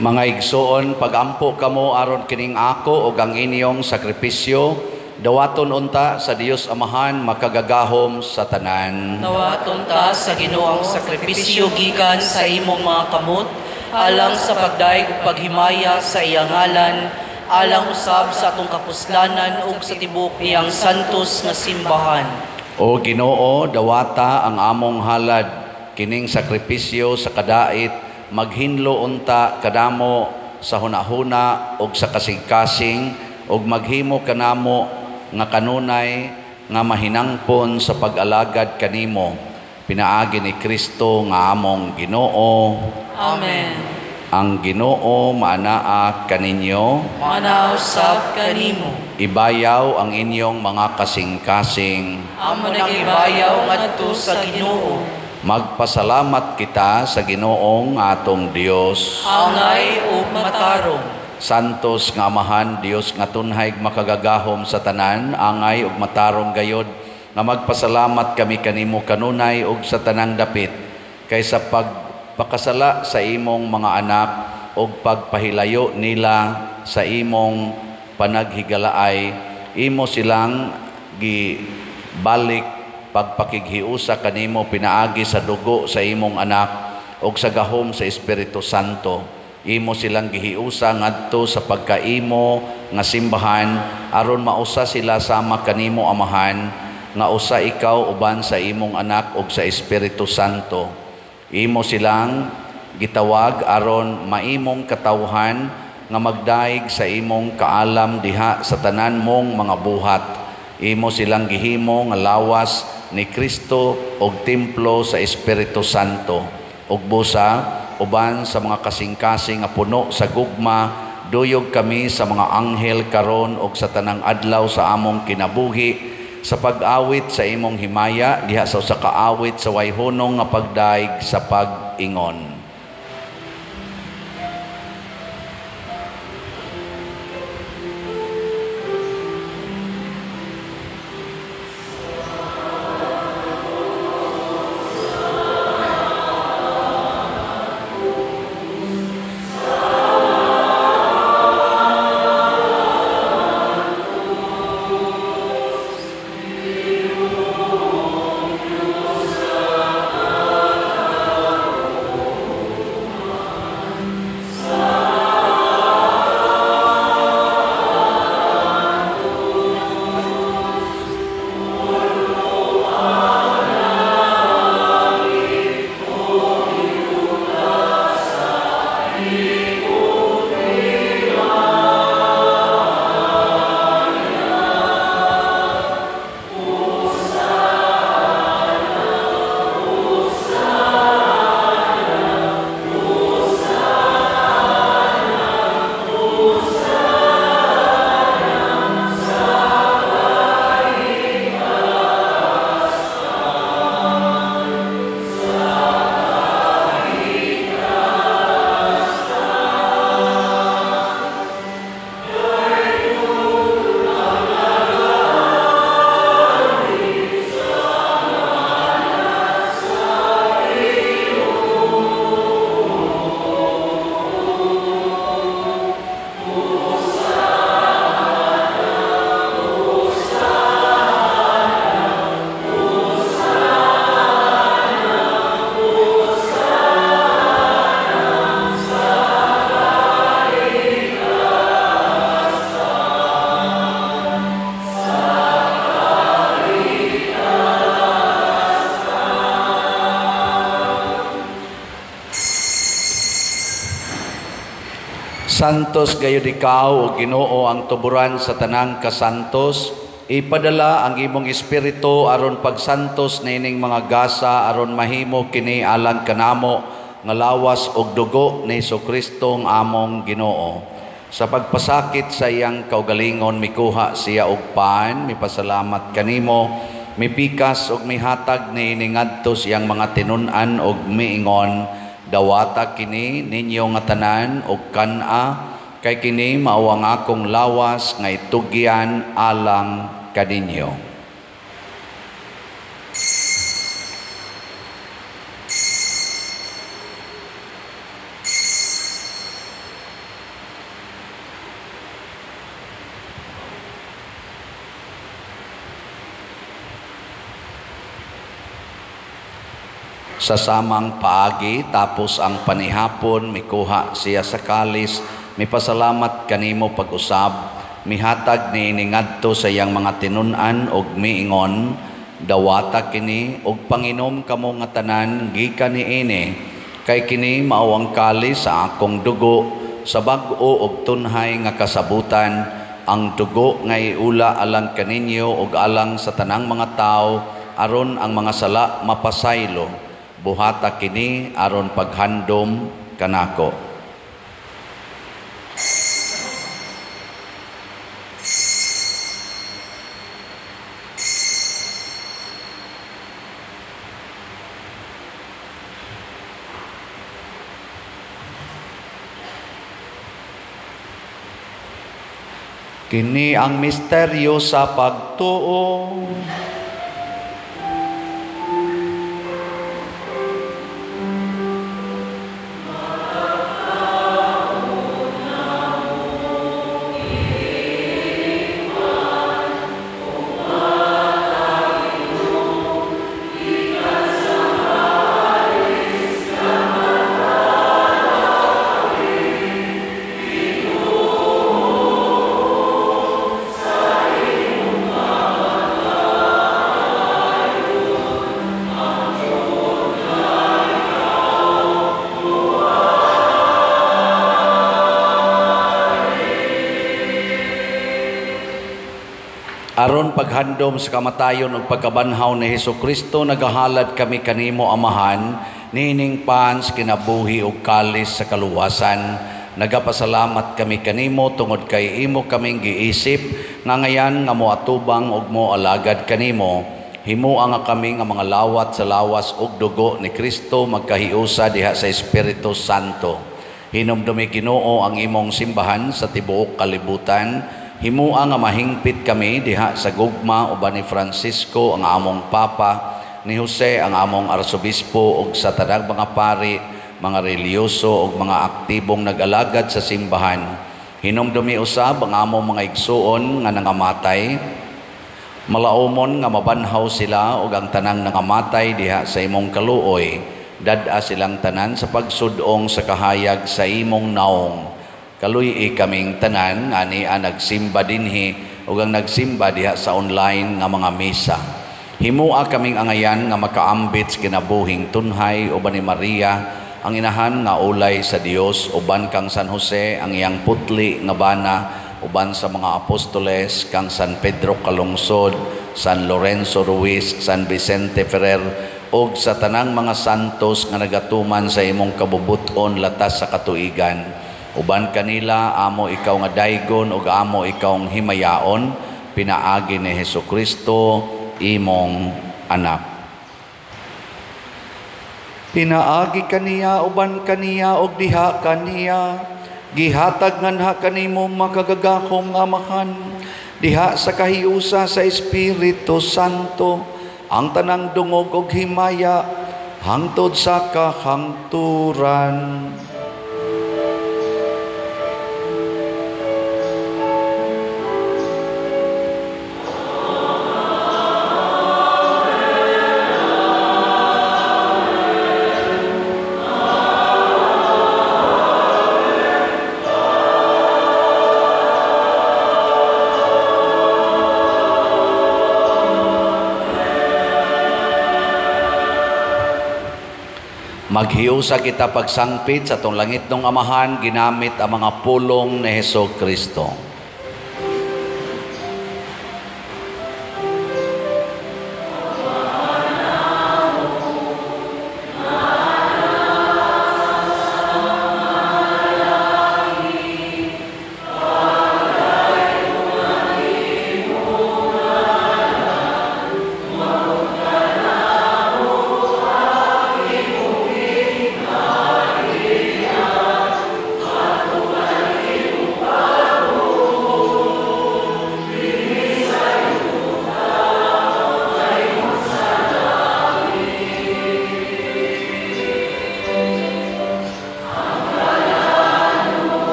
Mga igsoon, pagampo kamo aron kining ako ug ang inyong sakripisyo, dawaton unta sa Dios Amahan makagagahom sa tanan. Nawaton ta sa Ginoo ang sakripisyo gikan sa imong mga kamot, alang sa pagdaig ug paghimaya sa iyang ngalan, alang usab sa atong kapuslanan ug sa tibuok niyang santos nga simbahan. O Ginoo, dawata ang among halad kining sakripisyo sa kadait, maghinlo unta kadamo sa hunahuna ug sa kasing-kasing ug maghimo kanamo nga kanunay nga mahinangpon sa pag-alagad kanimo, pinaagi ni Kristo nga among Ginoo. Amen. Ang Ginoo maanaa kaninyo, Manaw sab kanimo. ibayaw ang inyong mga kasing-kasing. Amo nang ibayaw ngadto sa Ginoo. Magpasalamat kita sa Ginoong atong Dios. Angay ug matarong. Santos nga Amahan, Dios nga tunhay makagagahom sa tanan, angay ug matarong gayod, nga magpasalamat kami kanimo kanunay ug sa tanang dapit, kaysa pagpakasala sa imong mga anak ug pagpahilayo nila sa imong panaghigalaay, imo silang gibalik pagpakighiusa kanimo pinaagi sa dugo sa imong anak ug sa gahom sa Espiritu Santo. Imo silang gihiusa ngadto sa pagkaimo nga simbahan aron mausa sila sama kanimo Amahan, nga usa ikaw uban sa imong anak ug sa Espiritu Santo. Imo silang gitawag aron maimong katawhan nga magdaig sa imong kaalam diha sa tanan mong mga buhat. Imo silang gihimo nga lawas ni Kristo og templo sa Espiritu Santo. Ug busa uban sa mga kasing-kasing nga puno sa gugma, duyog kami sa mga anghel karon ug sa tanang adlaw sa among kinabuhi sa pag-awit sa imong himaya diha sa usa ka awit sa wayhunong nga pagdaig sa pag-ingon. Santos gayud ikaw o Ginoo ang tuburan sa tanang kasantos. Ipadala ang imong espiritu aron pagsantos nining mga gasa aron mahimo kini alang kanamo nga lawas og dugo ni Jesucristo ang among Ginoo. Sa pagpasakit sa iyang kaugalingon mikuha siya og paan, mipasalamat kanimo, mipikas og mihatag niini ngadto siyang mga tinun-an og miingon, dawata kini ninyo nga tanan og kana kay kini mao ang akong lawas nga itugyan alang kaninyo. Sa samang paagi tapos ang panihapon mikuha siya sa kalis, mipasalamat kanimo pag-usab, mihatag niini ngadto sa iyang mga tinun-an og miingon, dawata kini og panginom kamo nga tanan gikan niini, kay kini mao ang kalis sa akong dugo, sa bag-o og tunhay nga kasabutan, ang dugo nga iula alang kaninyo og alang sa tanang mga tao aron ang mga sala mapasaylo. Buhata kini aron paghandom kanako. Kini ang misteryo sa pagtuo. Aron paghandom sa kamatayon ug pagkabanhaw ni Hesukristo, nagahalad kami kanimo, Amahan, nining pans kinabuhi ug kalis sa kaluwasan. Nagapasalamat kami kanimo tungod kay imo kaming giisip nga ngayan nga moatubang ug moalagad kanimo. Himuha nga kami nga mga lawat sa lawas ug dugo ni Kristo magkahiusa diha sa Espiritu Santo. Hinumdumi, Ginoo, ang imong simbahan sa tibuok kalibutan. Himuha nga mahingpit kami diha sa gugma uban ni Francisco ang among Papa, ni Jose ang among Arsobispo ug sa tanang mga pari, mga reliyoso ug mga aktibong nag-alagad sa simbahan. Hinumdumi usab ang among mga igsuon nga nangamatay. Malaumon nga mabanhaw sila ug ang tanang nangamatay diha sa imong kaluoy. Dad-a silang tanan sa pagsudong sa kahayag sa imong naong. Kaluy kaming tanan ani nagsimba dinhi ug ang nagsimba diha sa online nga mga misa. Himuha kaming angayan nga makaambit sa kinabuhing tunhay uban ni Maria, ang inahan nga ulay sa Dios, uban kang San Jose ang iyang putli nga bana, uban sa mga apostoles kang San Pedro Calungsod, San Lorenzo Ruiz, San Vicente Ferrer ug sa tanang mga santos nga nagatuman sa imong kabubuton latas sa katuigan. Uban kanila, amo ikaw nga daygon ug amo ikaw nga himayaon, pinaagi ni Hesukristo, imong anak. Pinaagi kaniya, uban kaniya ug diha kaniya, gihatag nganha kanimo makagagahom Amahan, diha sa kahiusa sa Espiritu Santo, ang tanang dungog ug himaya hangtod sa kahangturan. Maghiusa kita pagsangpit sa tong langit ng Amahan, ginamit ang mga pulong ni Hesukristo.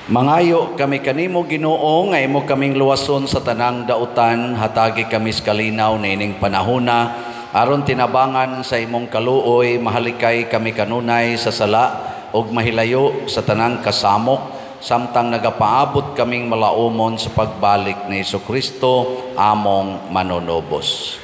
Mangayo kami kanimo, Ginoo, nga imo kaming luwason sa tanang dautan, hatagi kami sa kalinaw nining panahona, aron tinabangan sa imong kaluoy, mahalikay kami kanunay sa sala ug mahilayo sa tanang kasamok, samtang nagapaabot kaming malaumon sa pagbalik ni Hesukristo, among manonobos.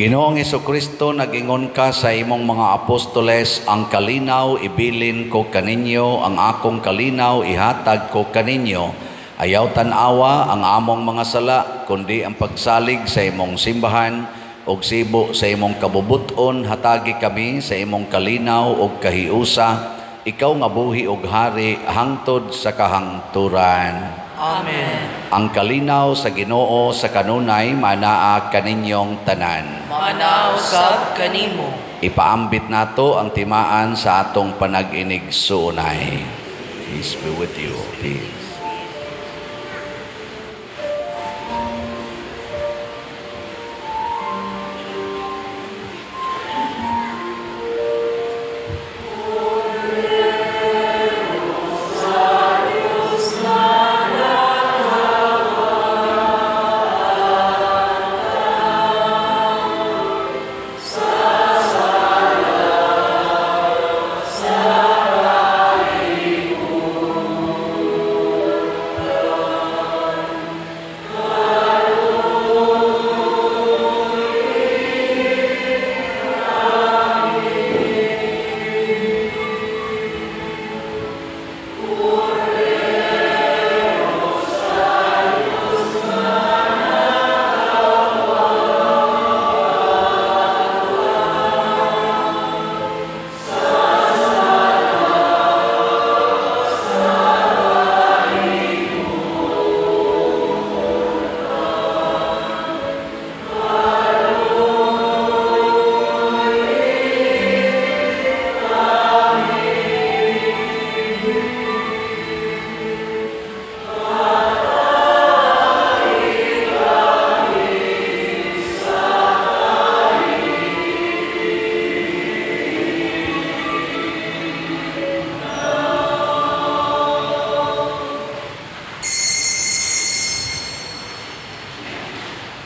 Ginoong Hesukristo, nag-ingon ka sa imong mga apostoles, ang kalinaw ibilin ko kaninyo, ang akong kalinaw ihatag ko kaninyo. Ayaw tanawa ang among mga sala, kundi ang pagsalig sa imong simbahan, og sibo sa imong kabubuton, hatagi kami sa imong kalinaw og kahiusa, ikaw nga buhi og hari, hangtod sa kahangturan. Amen. Ang kalinaw sa Ginoo sa kanunay manaa kaninyong tanan. Manaw sab kanimo. Ipaambit nato ang timaan sa atong panag-inig suunay. Peace be with you. Peace.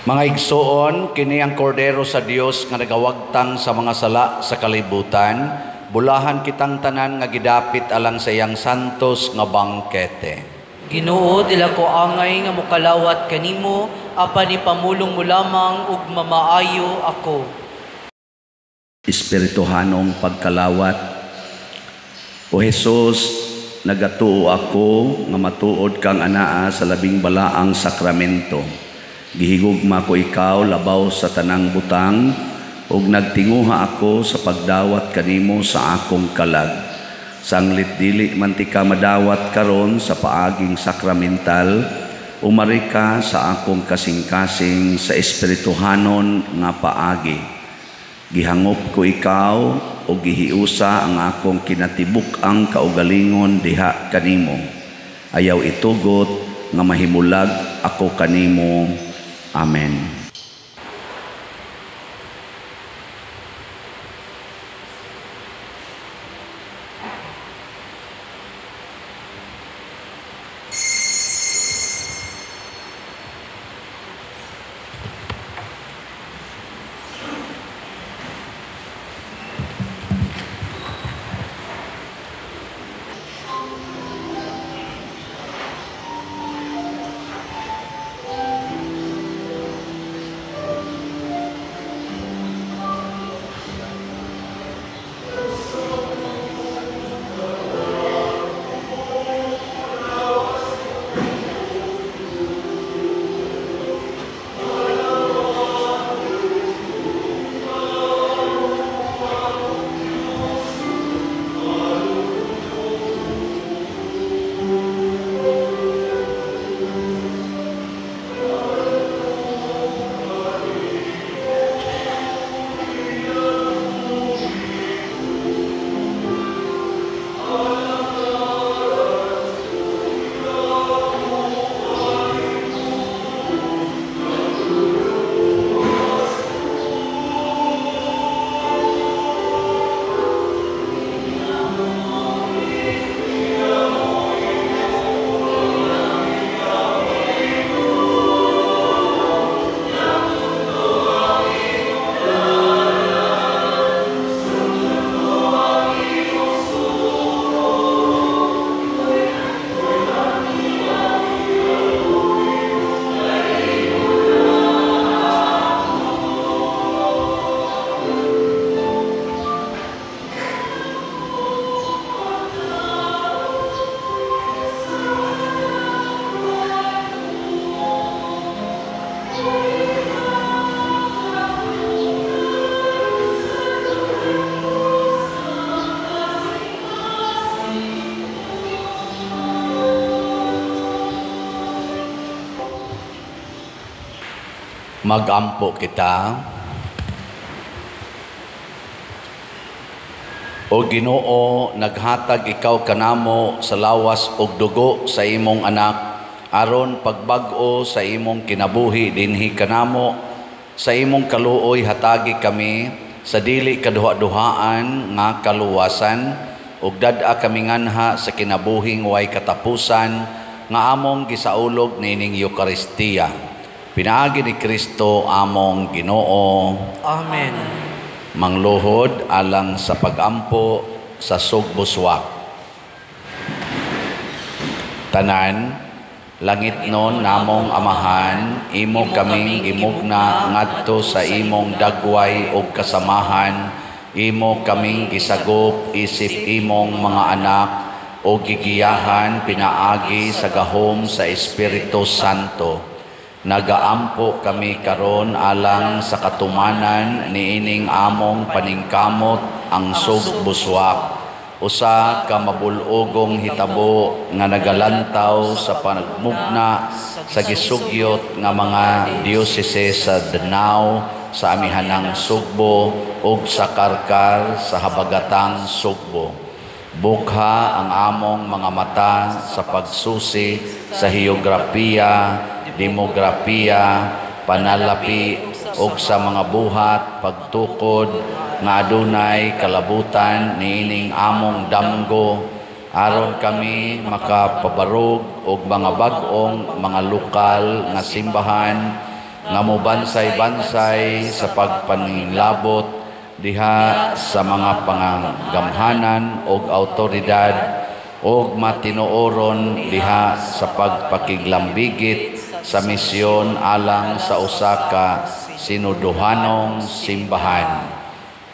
Mga igsoon, kini ang kordero sa Dios nga nagawagtang sa mga sala sa kalibutan, bulahan kitang tanan nga gidapit alang sa iyang santos nga bangkete. Ginoo, dila ko angay nga mukalawat kanimo, apan ipamulong mo lamang ug mamaayo ako. Espirituhanong pagkalawat. O Jesus, nagatuo ako nga matuod kang anaa sa labing balaang sakramento. Gihigugma ko ikaw labaw sa tanang butang, ug nagtinguha ako sa pagdawat kanimo sa akong kalag. Sanglit dili man ti ka madawat karon sa paaging sakramental, umari ka sa akong kasing-kasing sa espirituhanon nga paagi. Gihangop ko ikaw o gihiusa ang akong kinatibuk-ang kaugalingon diha kanimo. Ayaw itugot nga mahimulag ako kanimo. Amen. Magampo kita. O Ginoo, naghatag ikaw kanamo sa lawas ug dugo sa imong anak, aron pagbag-o sa imong kinabuhi dinhi kanamo, sa imong kaluoy hatagi kami sa dili kaduha-duhaan nga kaluwasan, ug dad-a kami nganha sa kinabuhing way katapusan nga among gisaulog nining Eucharistia. Pinaagi ni Kristo among Ginoo. Amen. Mangluhod alang sa pagampo sa sugbuswak. Tanan, langit non namong amahan, imo kaming gimugna ngadto sa imong dagway ug kasamahan, imo kaming gisagop isip imong mga anak, o gigiyahan pinaagi sa gahom sa Espiritu Santo. Nagaampo kami karon alang sa katumanan niining among paningkamot ang sugbuswak, usa ka mabulogong hitabo nga nagalantaw sa panagmugna sa gisugyot nga mga diocese sa Danao, sa amihanang Sugbo ug sa Karkar sa habagatang Sugbo. Bukha ang among mga mata sa pagsusi sa heograpiya, demografiya, panalapi ug sa mga buhat pagtukod nga adunay kalabutan niining among damgo, aron kami makapabarog og mga bag-ong mga lokal nga simbahan nga mobansay-bansay sa pagpaningilabot diha sa mga pangagamhanan og awtoridad og matinuoron diha sa pagpakiglambigit sa misyon alang sa usa ka sinuduhanong simbahan.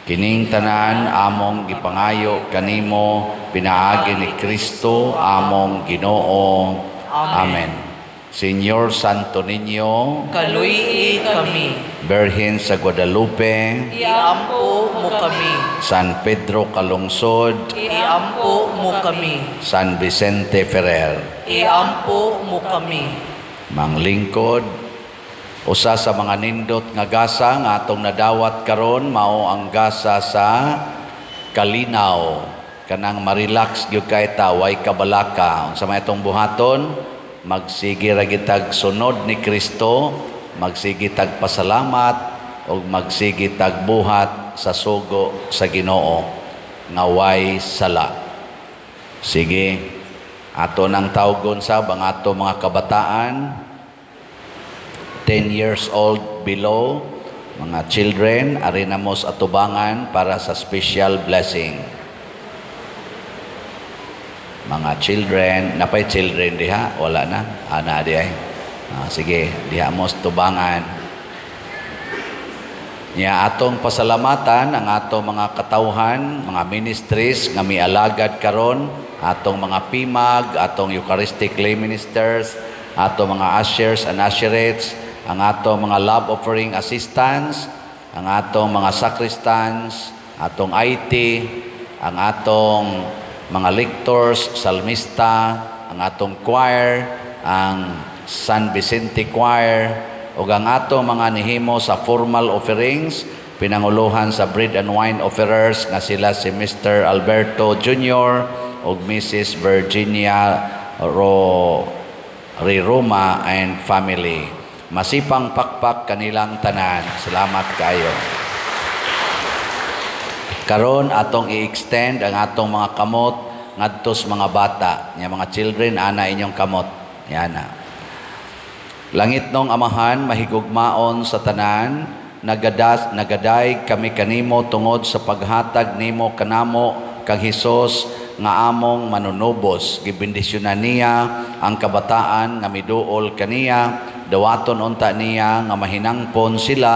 Kining tanan among gipangayo kanimo pinaagi ni Kristo among Ginoo. Amen. Señor Santo Niño, Kaluyi kami. Birhen sa Guadalupe, Iampo mo kami. San Pedro Calungsod, Iampo mo kami. San Vicente Ferrer. Iampo mo kami. Manglingkod, usa sa mga nindot nga gasa nga atong nadawat karon mao ang gasa sa kalinaw, kanang marilax gyud kay ta, way kabalaka. Unsa may atong buhaton? Magsige ra gitag sunod ni Kristo, magsige tag pasalamat ug magsige tag buhat sa sugo sa Ginoo nga way sala. Sige, ato nang tawgon sa ang ato mga kabataan 10 years old below, mga children, ari na mos atubangan para sa special blessing. Mga children, napay children diha, wala na, ana diha. Sige, diha mos tubangan. Nya atong pasalamatan ang atong mga katawhan, mga ministries nga mialagad karon, atong mga PIMAG, atong Eucharistic lay ministers, atong mga ushers and usherettes, ang atong mga love offering assistants, ang atong mga sacristans, atong IT, ang atong mga lectors, salmista, ang atong choir, ang San Vicente Choir, o ang atong mga nihimo sa formal offerings, pinanguluhan sa bread and wine offerers nga sila si Mr. Alberto Jr. o Mrs. Virginia Riroma and family. Masipang pakpak kanilang tanan. Salamat kayo. Karon atong i-extend ang atong mga kamot ngadto sa mga bata, nya mga children, ana inyong kamot. Yan na. Langit nong amahan, mahigugmaon sa tanan, nagaday kami kanimo tungod sa paghatag nimo kanamo kang Hesus nga among manunubos. Gibendisyonan niya ang kabataan nga miduol kaniya, dawaton unta niya nga mahinangpon sila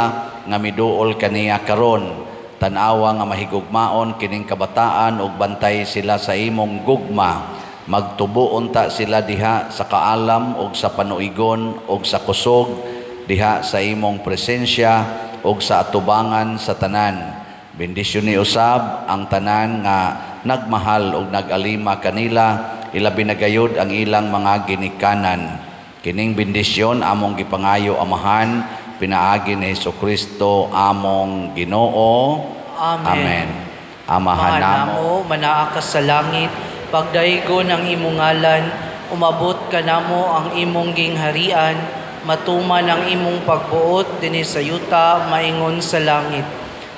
nga miduol kaniya karon. Tanawa nga mahigugmaon kining kabataan ug bantay sila sa imong gugma. Magtubo unta sila diha sa kaalam ug sa panuigon ug sa kusog diha sa imong presensya ug sa atubangan sa tanan. Bendisyon ni usab ang tanan nga nagmahal ug nagalima kanila, ilabi na gayud ang ilang mga ginikanan. Kining bendisyon among gipangayo amahan pinaagi ni Jesucristo among Ginoo. Amen. Amahan namo, manaa ka sa langit, pagdaigon ang imong ngalan, umabot ka namo ang imong gingharian, matuman ang imong pagbuot dinhi sa yuta, maingon sa langit.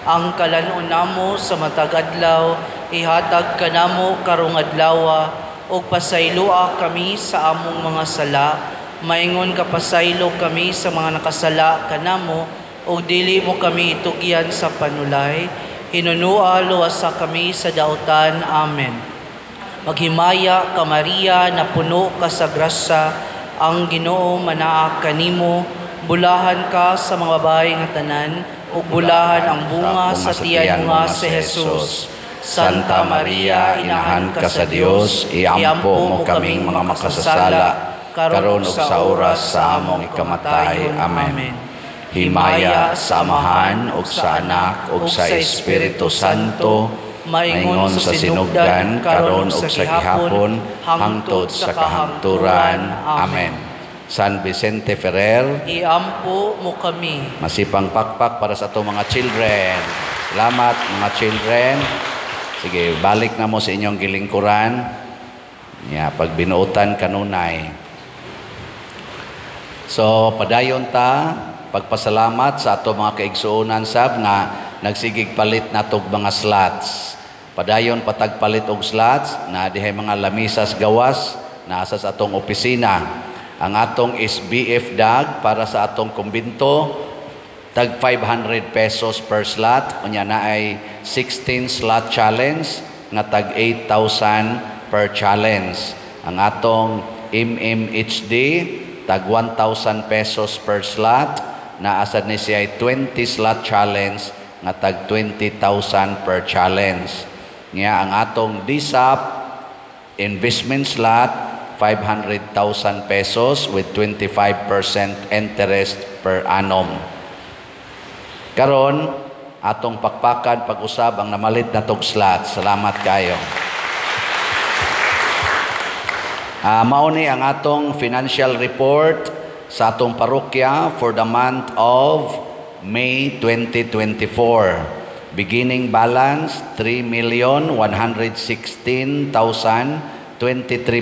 Ang kalanon namo sa matag adlaw, ihatag ka namo karong adlaw, ug pasaylua kami sa among mga sala, maingon ka pasaylo kami sa mga nakasala kanamo, ug dili mo kami itugyan sa panulay. Hinunua luwasa kami sa dautan. Amen. Maghimaya ka Maria, na puno ka sa grasya, ang Ginoo manaa kanimo, bulahan ka sa mga babae nga tanan, ug bulahan ang bunga sa tiyan mo nga si Jesus. Santa Maria, inahan ka sa Dios, iampo mo kaming mga makasasala, karon ug sa oras sa among ikamatay. Amen. Himaya sa Amahan ug sa Anak ug sa Espiritu Santo, maingon sa sinugdan karon ug sa gihapon hangtod sa kahangturan. Amen. San Vicente Ferrer, iampo mo kami. Masipang pakpak para sa atong mga children. Salamat mga children. Sige, balik na mo sa inyong gilingkuran. Pag binuutan kanunay. So, padayon ta, pagpasalamat sa ato mga kaigsuonan sab nga nagsigig palit natog mga slots. Padayon patagpalit og slots na dihay mga lamisas gawas na asa sa atong opisina. Ang atong SBF DAG para sa atong kumbinto tag 500 pesos per slot. Unya na ay 16 slot challenge nga tag 8,000 per challenge. Ang atong MMHD tag 1,000 pesos per slot. Naasad ni siya ay 20 slot challenge nga tag 20,000 per challenge. Nga ang atong DSAP investment slot 500,000 pesos with 25% interest per annum. Karon atong pakpakan pag-usab ang namalit na tog slot. Salamat kayo. Mauni ang atong financial report sa atong parokya for the month of May 2024. Beginning balance 3,116,023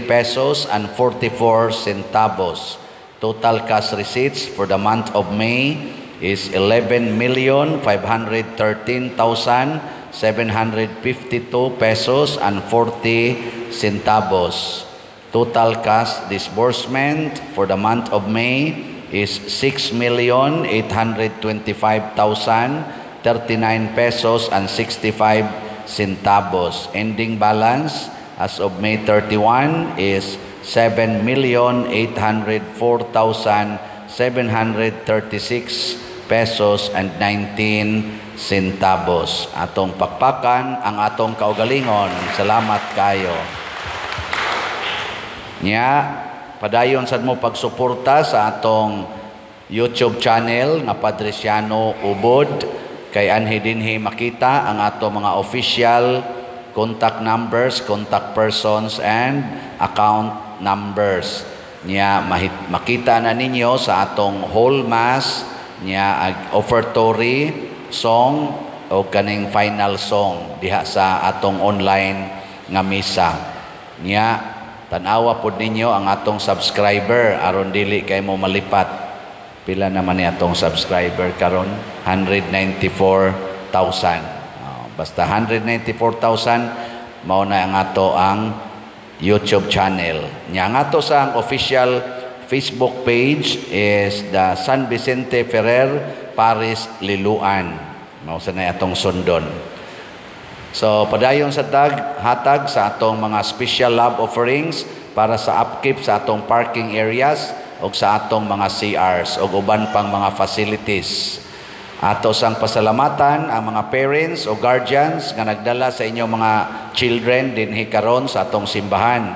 pesos and 44 centavos. Total cash receipts for the month of May is 11,513,752 pesos and 40 centavos. Total cash disbursement for the month of May is 6,825,039 pesos and 65 centavos. Ending balance as of May 31 is 7,804,736 pesos and 19 centavos. Atong pakpakan ang atong kaugalingon. Salamat kayo. Padayon sad mo pagsuporta sa atong YouTube channel nga Padresiano Ubod, kay anhi dinhi makita ang atong mga official contact numbers, contact persons and account numbers. Makita na ninyo sa atong whole mass offertory song o kaning final song diha sa atong online nga misa. Tanawa pod ninyo ang atong subscriber aron dili kay mo malipat. Pila naman ni atong subscriber karon? 194,000. Basta 194,000 mao na ang ato ang YouTube channel. Ang ato sa official Facebook page is the San Vicente Ferrer Paris Liluan. Mao sa na atong sundon. So, padayon sa hatag sa atong mga special love offerings para sa upkeep sa atong parking areas o sa atong mga CRs o uban pang mga facilities. Ato sang pasalamatan ang mga parents o guardians nga nagdala sa inyong mga children dinhi karon sa atong simbahan.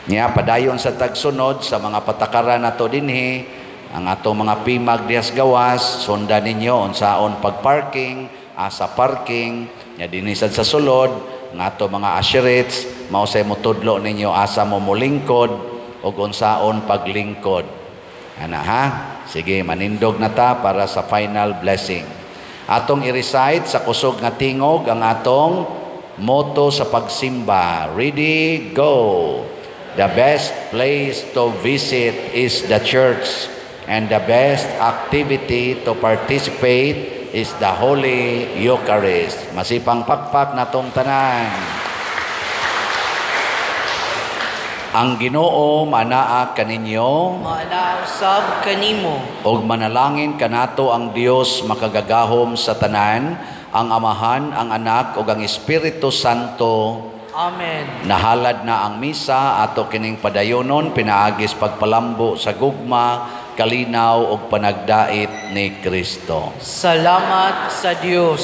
Padayon sa tagsunod sa mga patakaran nato dinhi, ang atong mga pimag dihas gawas, sundan ninyo unsaon pagparking, asa parking, dinisad sa sulod, nga ato mga asherates, mausay mo tudlo ninyo asa mo mulingkod, o unsaon paglingkod. Ana ha? Sige, manindog na ta para sa final blessing. Atong i-recite sa kusog nga tingog ang atong motto sa pagsimba. Ready, go! The best place to visit is the church, and the best activity to participate is the Holy Eucharist. Masipang pakpak na tong tanan. Ang Ginoo manaa kaninyo, Maalausab kanimo. og manalangin kanato ang Dios makagagahom sa tanan, ang Amahan, ang Anak, ug ang Espiritu Santo. Amen. Nahalad na ang misa, ato kining padayonon, pinaagis pagpalambo sa gugma, kalinaw ug panagdait ni Kristo. Salamat sa Dios.